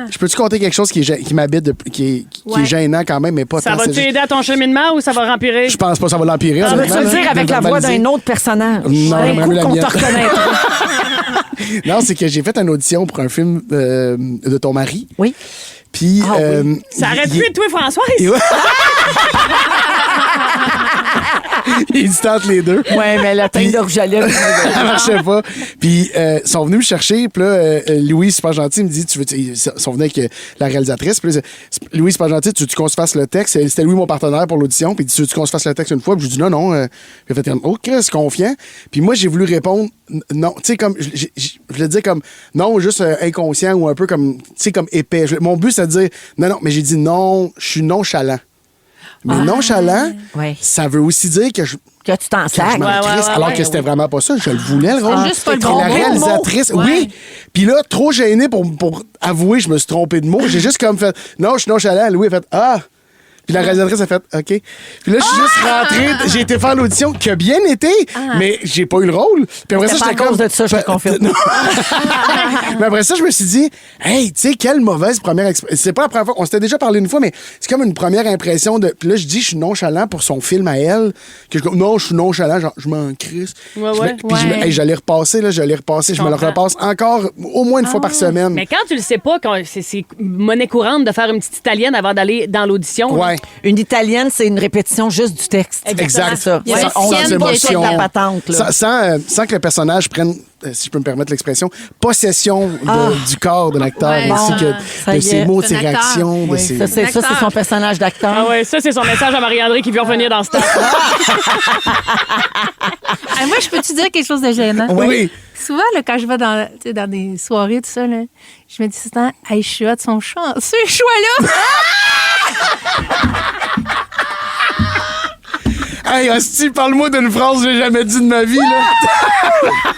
Je peux-tu compter quelque chose qui m'habite, qui Ouais. est gênant quand même, mais pas Ça tant. va c'est te juste- aider à ton cheminement ou ça va rempirer? Je pense pas que ça va l'empirer. Tu veux-tu honnêtement, le là. dire avec la voix d'un autre personnage? Non, Un même coup la qu'on mienne. te reconnaîtra. Non, c'est que j'ai fait une audition pour un film de ton mari. Oui. Puis. Ah oui. Ça arrête il- plus de toi, Françoise? il- Il hésitait entre les deux. Oui, mais la teinte de rouge à lèvres. Ça marchait pas. Puis ils sont venus me chercher. Puis là, Louis, super gentil, me dit, ils sont venus avec la réalisatrice. Puis là, Louis, super gentil, tu veux qu'on se fasse le texte? C'était Louis, mon partenaire pour l'audition. Puis il dit, tu veux qu'on se fasse le texte une fois? Puis je dis non. Puis il a fait, OK, c'est confiant. Puis moi, j'ai voulu répondre non. Tu sais, comme, je voulais dire comme, non, juste inconscient ou un peu comme, tu sais, comme épais. Mon but, c'est de dire, non, mais j'ai dit non, je suis nonchalant. Mais nonchalant, Ouais. ça veut aussi dire que Que tu t'en que je sacs. m'en crisse, alors que c'était vraiment pas ça. Je le voulais, le rôle. juste pas le Puis bon la mot. réalisatrice, Ouais. oui. Puis là, trop gêné pour avouer, je me suis trompé de mot. J'ai juste comme fait, non, je suis nonchalant. Louis a fait, ah. Puis la réalisatrice a fait, OK. Puis là, je suis juste rentré. J'ai été faire l'audition qui a bien été, mais j'ai pas eu le rôle. Puis après ça, C'était pas j'étais à cause comme. de ça, je te confirme. Non. Mais après ça, je me suis dit, hey, tu sais, quelle mauvaise première expérience. C'est pas la première fois. On s'était déjà parlé une fois, mais c'est comme une première impression de. Puis là, je dis, je suis nonchalant pour son film à elle. Que non, je suis nonchalant, genre, je m'en crisse. Ouais, Je ouais. me- Puis hey, j'allais repasser, là, je me le comprends. repasse encore au moins une fois par semaine. Mais quand tu le sais pas, c'est monnaie courante de faire une petite italienne avant d'aller dans l'audition. là. Ouais. Une italienne, c'est une répétition juste du texte. Exact. C'est ça. Il y a Ouais, une on sienne dit pas qui que c'est de était- la patente. Là. Sans que le personnage prenne, si je peux me permettre l'expression, possession du corps de l'acteur, Ouais. ainsi Ah, que ça de y ses est. mots, de C'est ses un acteur. réactions. de Oui, ses... ça, c'est son personnage d'acteur. Ah ouais, ça, c'est son message à Marie-André qui vient revenir dans ce temps. Ah, moi, je peux-tu dire quelque chose de gênant? Oui. Souvent, là, quand je vais dans, tu sais, dans des soirées, tout ça, là, je me dis tout le temps, hey, je suis hot, son choix. Ce choix-là! Hey, hostie, parle-moi d'une phrase que j'ai jamais dit de ma vie, là.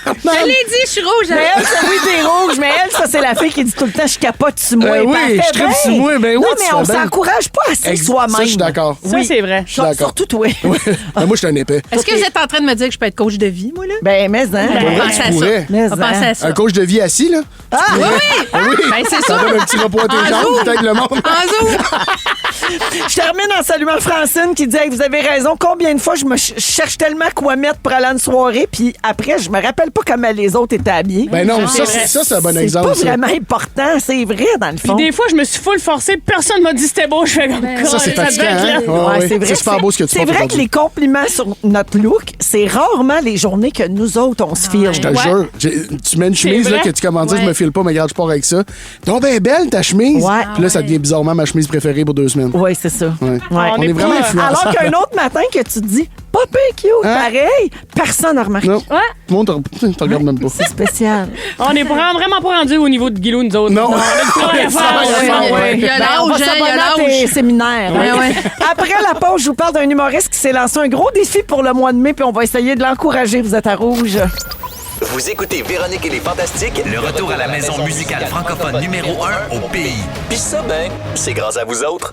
Je l'ai dit, je suis rouge. Mais elle, ça, oui, t'es rouge, mais elle, ça, c'est la fille qui dit tout le temps, je capote sur moi. Oui, Puis elle fait je tripe bien. sur moi, ben oui, Non, tu mais fais on bien. s'encourage pas assez soi-même. Ça, je suis d'accord. Ça, c'est vrai. Je suis d'accord. Surtout toi. Ouais. Ben, moi, je suis un épais. Est-ce que vous êtes en train de me dire que je peux être coach de vie, moi, là? Ben, mais, hein. On va tu penser à pourrais. ça. Mais, On va penser à ça. Un coach de vie assis, là. Ah, Oui! Ben, c'est Ça ça. donne un petit repos à tes En jambes, zoom. peut-être le monde. En zoom. Je termine en saluant Francine qui dit hey, vous avez raison, combien de fois je cherche tellement quoi mettre pour aller à une soirée, puis après, je me rappelle pas comment les autres étaient habillés. Ben non, C'est vrai. ça, c'est un bon c'est exemple. pas ça. vraiment important, c'est vrai dans le Puis fond. des fois, je me suis full forcée, personne m'a dit c'était beau. Je fais comme Ça, c'est devait fatigant, être là. hein? Ouais, ouais. C'est super beau ce que tu C'est fais vrai que aujourd'hui. les compliments sur notre look, c'est rarement les journées que nous autres, on se file. Je te Ouais. jure. Tu mets une chemise vrai. là, que tu commandes dire Ouais. je me file pas, mais regarde, je pars avec ça. Donc, ben belle ta chemise. Ouais. Puis là, ça devient bizarrement ma chemise préférée pour 2 semaines. Oui, c'est ça. Ouais. Ouais. On est vraiment pas- influents. Alors qu'un autre matin que tu te dis pas cute, pareil. Personne n'a remarqué. Non. Tout le monde te regarde même pas. C'est spécial. On n'est vraiment pas rendu au niveau de Guilou, nous autres. Non. On a du travail à faire. Ouais. Il y a Ben, on va l'âge, hein, il y a s'abonner à tes l'âge. séminaires. Ouais, ouais. Après la pause, je vous parle d'un humoriste qui s'est lancé un gros défi pour le mois de mai, puis on va essayer de l'encourager. Vous êtes à Rouge. Vous écoutez Véronique et les Fantastiques, le retour à la maison musicale francophone numéro 1 au pays. Puis ça, ben, c'est grâce à vous autres.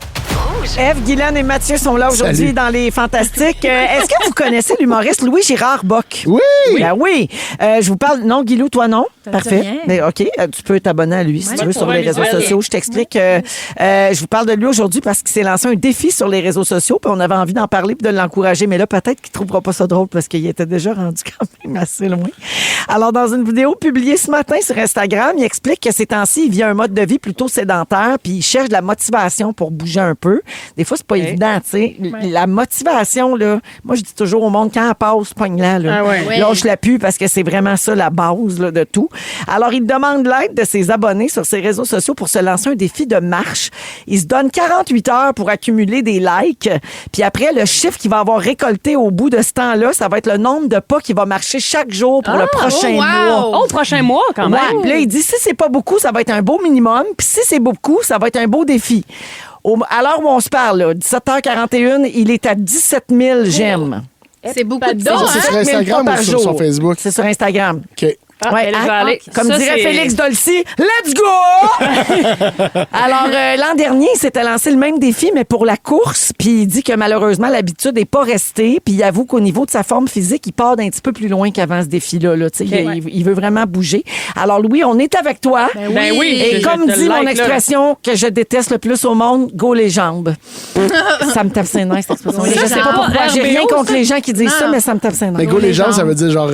Ève, Guylaine et Mathieu sont là aujourd'hui Salut. dans les Fantastiques. Est-ce que vous connaissez l'humoriste Louis-Gérard Bock? Oui! Ben oui. Je vous parle. Non, Guilou, toi non. Ça me dit Parfait. rien. Mais OK, tu peux t'abonner à lui si tu veux sur les réseaux visuel. sociaux. Je t'explique. Je vous parle de lui aujourd'hui parce qu'il s'est lancé un défi sur les réseaux sociaux. Puis on avait envie d'en parler puis de l'encourager. Mais là, peut-être qu'il ne trouvera pas ça drôle parce qu'il était déjà rendu quand même assez loin. Alors, dans une vidéo publiée ce matin sur Instagram, il explique que ces temps-ci, il vit un mode de vie plutôt sédentaire puis il cherche de la motivation pour bouger un peu. Des fois, c'est pas évident, tu sais. La motivation, là, moi, je dis toujours au monde, quand elle passe, pogne-la, là. Ah ouais. Lâche-la plus parce que c'est vraiment ça la base là, de tout. Alors, il demande l'aide de ses abonnés sur ses réseaux sociaux pour se lancer un défi de marche. Il se donne 48 heures pour accumuler des likes. Puis après, le chiffre qu'il va avoir récolté au bout de ce temps-là, ça va être le nombre de pas qu'il va marcher chaque jour pour le prochain mois. Oh, prochain mois, quand même. Ouais. Puis là, il dit, si c'est pas beaucoup, ça va être un beau minimum. Puis si c'est beaucoup, ça va être un beau défi. À l'heure où on se parle, là, 17h41, il est à 17 000 j'aime. C'est beaucoup de C'est dos, C'est hein? sur 7 000 Instagram pas ou par sur jour. son Facebook? C'est sur Instagram. OK. Ah, ben là, je vais aller. Comme Ça, dirait c'est- Félix Dolci, let's go! Alors, l'an dernier, il s'était lancé le même défi, mais pour la course. Puis il dit que malheureusement, l'habitude n'est pas restée. Puis il avoue qu'au niveau de sa forme physique, il part d'un petit peu plus loin qu'avant ce défi-là. Là. Tu sais, il veut vraiment bouger. Alors, Louis, on est avec toi. Ben oui. Et je comme te dit mon like, là. expression que je déteste le plus au monde, go les jambes. Ça me tape ses nerfs, cette expression. Oui, Je sais pas genre pourquoi. J'ai rien RBO, contre les gens qui disent ça, Non. mais ça me tape ses nerfs. Mais go les gens, jambes. ça veut dire genre.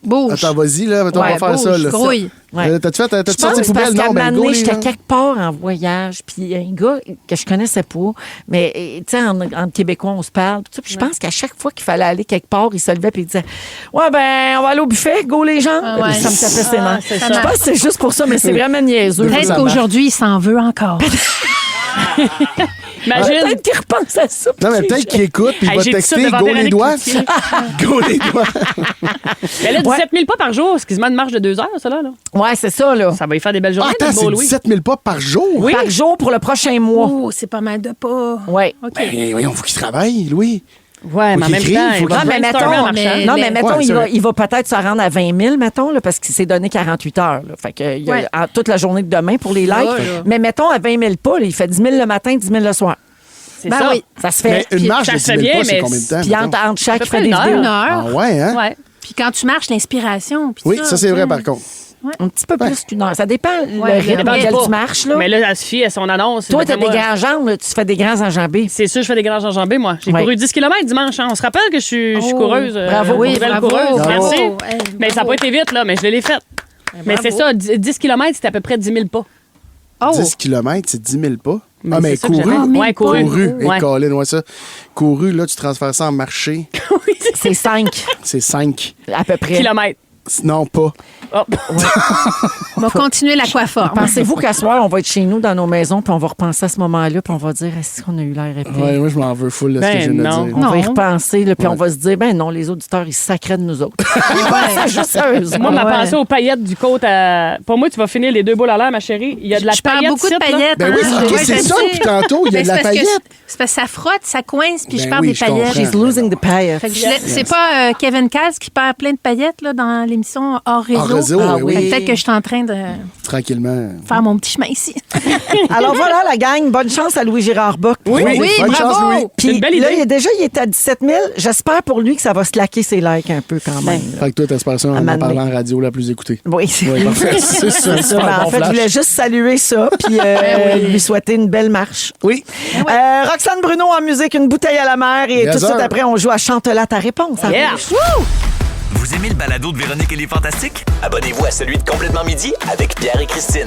Bouge. Attends, vas-y, là, mettons, on va faire bouge, ça. Là. grouille. Ouais. T'as-tu fait, t'as-tu Je pense sorti que c'est parce poubelle? qu'à Non, un ben moment go donné, les j'étais gens. quelque part en voyage, puis un gars que je connaissais pas, mais tu sais, en Québécois, on se parle. Puis je pense qu'à chaque fois qu'il fallait aller quelque part, il se levait et il disait ouais, ben, on va aller au buffet, go les gens. Ah ouais. Ça me tapait ses nerfs. c'est Je pense que c'est juste pour ça, mais c'est vraiment niaiseux. Peut-être Ça qu'aujourd'hui, il s'en veut encore. Imagine. Peut-être qu'il repense à ça. Non, mais peut-être qu'il écoute puis il Hey, va j'ai te dit ça texter devant go les Véronique doigts. Cloutier. Go les doigts. Mais là, 17 000 pas par jour, c'est quasiment une marche de 2 heures, ça, là. Ouais, c'est ça, là. Ça va y faire des belles Ah, journées, attends, notre beau c'est Louis. 17 000 pas par jour? Oui. Par jour pour le prochain mois. Oh, c'est pas mal de pas. Ouais. OK. Ben, voyons, faut qu'il travaille, Louis. Ouais, mais en qu'il même écrive, temps, faut il va Non, mais brainstormer en mettons, marchant. mais- Non, mais mettons, Ouais, c'est vrai. il va peut-être se rendre à 20 000, mettons, là, parce qu'il s'est donné 48 heures. Là. Fait que, il y a Ouais. toute la journée de demain pour les likes. là. Mais mettons, à 20 000 pas, là, il fait 10 000 le matin, 10 000 le soir. C'est Ben ça. oui. Ça se Mais fait. une marche ça de se 10 fait 000 bien, pas, c'est mais combien de temps? Puis mettons? entre chaque, peu il fait près des une heure. vidéos. Une Ah heure. ouais, hein? Ouais. Puis quand tu marches, l'inspiration. puis Oui, ça, c'est vrai, par contre. Un petit peu plus qu'une heure. Ça dépend Ouais, le rythme dépend auquel pas. tu marches. Là. Mais là, elle se fie à son annonce. Toi, t'as D'après des moi, grands jambes, là, tu fais des grands enjambés. C'est sûr, je fais des grands enjambées, moi. J'ai Ouais. couru 10 km dimanche. Hein. On se rappelle que je suis Oh, coureuse. bravo. Oui, nouvelle bravo. coureuse. Bravo. Merci. Hey, Mais ça n'a pas été vite, là, mais je l'ai fait. Mais c'est ça, 10 km, c'est à peu près 10 000 pas. Oh. 10 km, c'est 10 000 pas. Mais Ah, mais c'est ça que couru. j'avais. Ouais, couru. Couru. Ouais. Et Colin, ouais, ça. Couru, là, tu transfères ça en marché. C'est 5 C'est 5. à peu près. Kilomètres. Non, pas. Oh. On va continuer la coifforme. Pensez-vous qu'à soir, on va être chez nous dans nos maisons, puis on va repenser à ce moment-là, puis on va dire est-ce qu'on a eu l'air épais? Ouais, moi, je m'en veux full, là, ce que Ben je viens de non. dire. On va y Non. repenser, là, puis Ouais. on va se dire ben non, les auditeurs, ils sacraient de nous autres. C'est juste sérieusement. Moi, ma Ouais. pensée aux paillettes du côte à. Pour moi, tu vas finir les deux boules à l'air, ma chérie. Il y a de la Je perds paillette beaucoup de ici, là. paillettes. Ben oui, hein. ok, Ouais, c'est je ça, sais. puis tantôt, il y a Mais de la c'est parce que paillette. c'est parce que ça frotte, ça coince, puis je Ben perds oui, des je comprends. paillettes. She's losing the paillettes. Fait que c'est pas Kevin Caz qui perd plein de paillettes là, dans l'émission Hors Réseau. Hors réseau, Ah ben oui. oui. Peut-être que je suis en train de Tranquillement. faire mon petit chemin ici. Alors voilà, la gang, bonne chance à Louis-Gérard Bock. Oui, bonne bravo. chance, Louis. Puis C'est une belle là, idée. il est à 17 000. J'espère pour lui que ça va slacker ses likes un peu quand même. là. Fait que toi, t'espères ça en Mané. parlant en radio la plus écoutée. Oui, c'est Oui, parfait. C'est ça. c'est ça. Ben, en fait, je voulais juste saluer ça puis lui souhaiter une belle marche. Oui. Roxane Bruno en musique, une bouteille à la mer et Yes, tout de suite sir. après, on joue à Chante-la ta réponse. Ça Yeah. arrive. Vous aimez le balado de Véronique et les Fantastiques? Abonnez-vous à celui de Complètement Midi avec Pierre et Christine.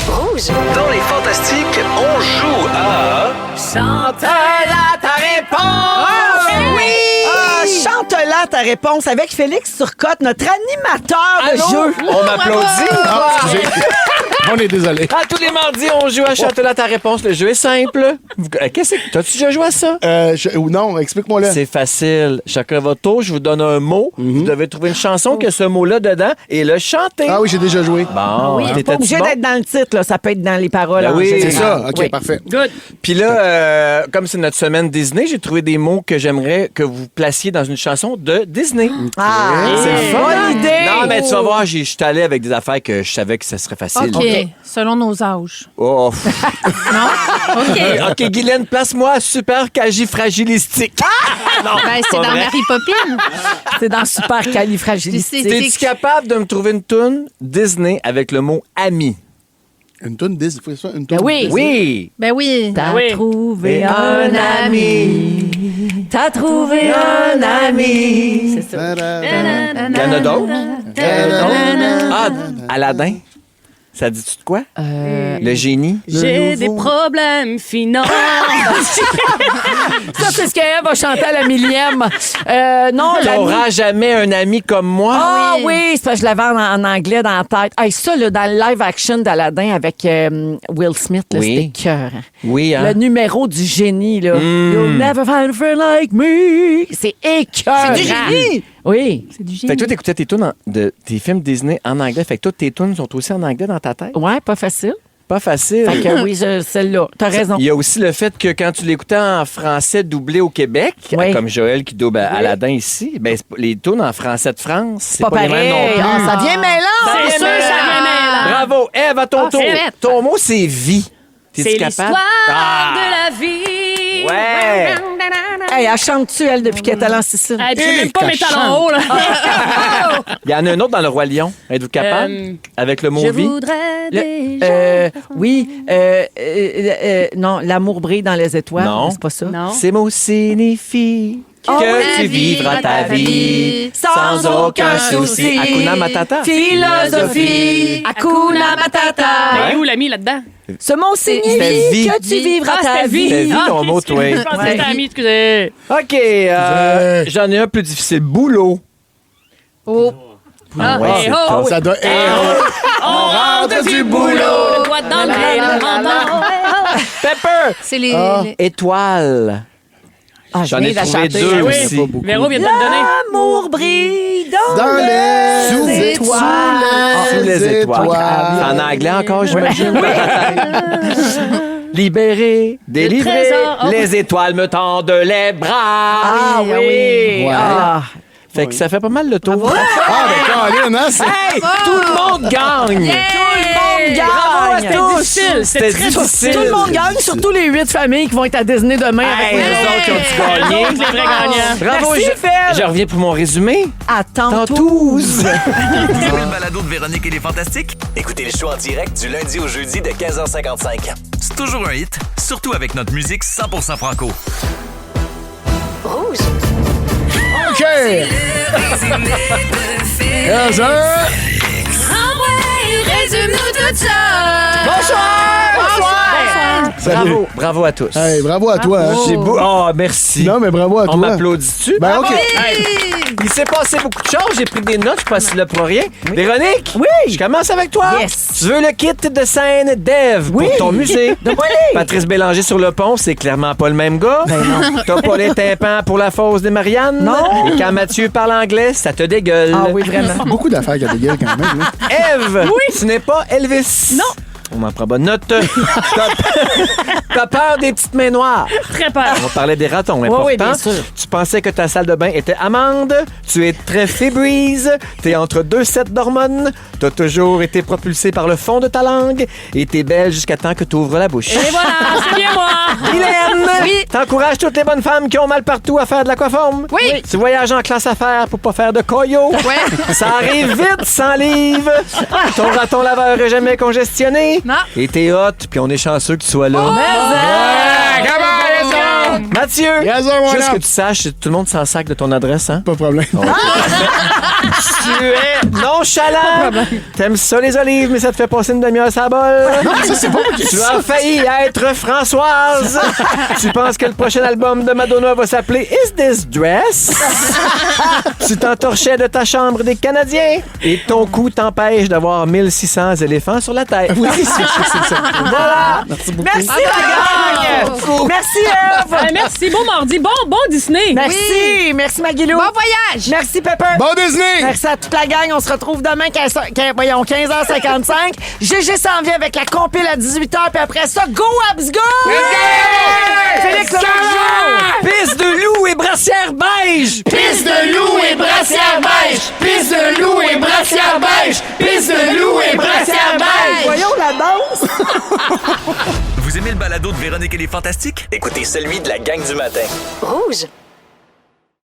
Rouge. Dans les Fantastiques, on joue à... Chante-la ta réponse! Oui! Chante-la à ta réponse avec Félix Turcotte, notre animateur de jeu. On m'applaudit. Ah, excusez. On est désolé. Ah, tous les mardis, on joue à Château-là ta réponse. Le jeu est simple. Qu'est-ce que t'as-tu déjà joué à ça? Non, explique-moi là. C'est facile. Chacun votre tour, je vous donne un mot. Vous devez trouver une chanson qui a ce mot-là dedans et le chanter. Ah oui, j'ai déjà joué. Bon, Oui, pas t'étais-tu obligé bon? d'être dans le titre, là. Ça peut être dans les paroles. Ben en oui, général. C'est ça. OK, Oui. parfait. Good. Puis là, comme c'est notre semaine Disney, j'ai trouvé des mots que j'aimerais que vous placiez dans une chanson de Disney. Ah, C'est le fun. bonne idée. Non, mais tu vas voir, je suis allé avec des affaires que je savais que ça serait facile. OK. Selon nos âges. Oh. Non? OK. OK, Guylaine, place-moi super fragilistique. Non, Ben, c'est pas dans vrai. Mary Poppins. C'est dans Super Califragilistique. T'es-tu capable de me trouver une toune Disney avec le mot ami? Une toune Disney. Faut que ce soit une toune oui. Disney. Oui. Ben oui. T'as oui. trouvé Et un ami. T'as trouvé un ami. C'est ça. Il y en a d'autres? Ah, Aladdin. Ça dit-tu de quoi? Le génie? J'ai des problèmes financiers. Ça, c'est ce qu'elle va chanter à la millième. Non, la T'auras jamais un ami comme moi? Ah oui. oui, c'est parce que je l'avais en anglais dans la tête. Hey, ça, là, dans le live action d'Aladin avec Will Smith, là, Oui. c'était cœur. Oui, hein? Le numéro du génie, là. You'll never find a friend like me. C'est écœurant. C'est du génie. Oui. C'est du Fait que toi, génie. t'écoutais tes films Disney en anglais. Fait que toi, tes tunes sont aussi en anglais dans ta tête? Ouais, pas facile. Pas facile. Fait que oui, celle-là. T'as raison. Il y a aussi le fait que quand tu l'écoutais en français doublé au Québec, Oui. comme Joël qui double Aladdin ici, ben, les tunes en français de France, c'est Pas pas les mêmes pareil. non plus. Ah, ça vient mêlant. C'est sûr, ça vient mêlant. Bravo. Ève, à ton tour. c'est fait. Ton mot, c'est vie. T'es-tu C'est capable? l'histoire Ah. de la vie. Ouais. Hey, elle chante-tu, elle, depuis qu'elle est allée en Sicile? Hey, puis j'ai même pas mes talons hauts, là. Il y en a un autre dans le Roi Lion. Êtes-vous capable? Avec le mot Je vie? voudrais Le- déjà... oui. Non, l'amour brille dans les étoiles. Non. C'est pas ça. Non. Ces mots signifient que tu vivras ta vie sans aucun souci. Hakuna Matata. Philosophie. Hakuna Matata. Mais où l'ami là-dedans? Ce mot C'était signifie vie. que tu vivras Ah, ta c'était vie. C'était vie, ton mot, toi. Je pensais que c'était ami, excusez. OK, j'en ai un plus difficile. Boulot. Oh. Ah, Ouais, hey, c'est oh, tough. oui. Ça doit. On rentre du boulot. Le doigt dans le nez, le menton. Pepper. C'est les... Étoile. Ah, je J'en viens ai de la trouvé chanter. deux Oui. aussi. Véro vient de te le donner. L'amour brille dans, Dans les étoiles. Sous les étoiles. En anglais encore, j'imagine. Libéré, délivré, trésor. Oh. les étoiles me tendent les bras. Ah oui. Ouais. Ah. Fait que ça fait pas mal le tour. Ah, ben, Caroline, hein? Hey, tout le monde gagne. Bravo à C'était tous. difficile. C'était très difficile. Tout le monde gagne, surtout les 8 familles qui vont être à Disney demain Hey, avec eux nous. autres qui ont dû gagner. Les vrais gagnants. Bravo, Merci, Fel. je reviens pour mon résumé. À tantôt. Tantouze. Vous aimez le balado de Véronique et les Fantastiques? Écoutez le show en direct du lundi au jeudi de 15h55. C'est toujours un hit, surtout avec notre musique 100% franco. Rouge. OK. Yes, sir. Résume-nous tout ça. Salut. Bravo à tous. Hey, bravo à toi. Hein. C'est beau. Oh, merci. Non, mais bravo à On toi. m'applaudit-tu? Ben, OK. Il s'est passé beaucoup de choses. J'ai pris des notes. Je sais pas si là pour rien. Véronique? Oui. Je commence avec toi. Yes. Tu veux le kit de scène d'Ève Oui. pour ton musée? Donne-moi-les. Patrice Bélanger sur le pont, c'est clairement pas le même gars. Ben non. T'as pas les tympans pour la fosse des Mariannes? Non. Et quand Mathieu parle anglais, ça te dégueule. Ah oui, vraiment. Beaucoup d'affaires qui a des gueules quand même. Hein. Ève, tu n'es pas Elvis. Non. On m'en prend bonne note. T'as peur des petites mains noires. Très peur. On parlait des ratons, important. oui, bien sûr. Tu pensais que ta salle de bain était amande. Tu es très fébrile. T'es entre deux sets d'hormones. T'as toujours été propulsé par le fond de ta langue. Et t'es belle jusqu'à temps que t'ouvres la bouche. Et voilà, c'est bien moi. Hélène, t'encourages toutes les bonnes femmes qui ont mal partout à faire de l'aquaforme. Oui. Tu voyages en classe affaires pour pas faire de coyo. Ouais. Ça arrive vite, sans livre. Ton raton laveur est jamais congestionné. Non. Et t'es hot, puis on est chanceux que tu sois là. Mathieu, Yes, sir, mon juste homme. que tu saches, tout le monde s'en sac de ton adresse, hein? Pas de problème. Tu es nonchalant. T'aimes ça les olives, mais ça te fait passer une demi-heure à la bolle. Non, ça, c'est pas moi qui Tu dis as ça. failli être Françoise. Tu penses que le prochain album de Madonna va s'appeler Is This Dress? Tu t'entorchais de ta chambre des Canadiens. Et ton cou t'empêche d'avoir 1600 éléphants sur la tête. Oui, c'est ça. Voilà. Merci beaucoup. Merci, la gang! Merci, Eve! Merci, bon mardi. Bon Disney. Merci. Merci, Maguilou. Bon voyage! Merci, Pepper. Bon Disney! Merci à toute la gang. On se retrouve demain, 15h55. GG s'en vient avec la compile à 18h. Puis après ça, go, Abs, go! Félix Lemargeau! Pisse de loup et brassière beige. Pisse de loup et brassière beige! Pisse de loup et brassière beige! Pisse de loup et brassière beige! Voyons la danse! Vous aimez le balado de Véronique et les Fantastiques? Écoutez celui de la gang du matin. Rouge.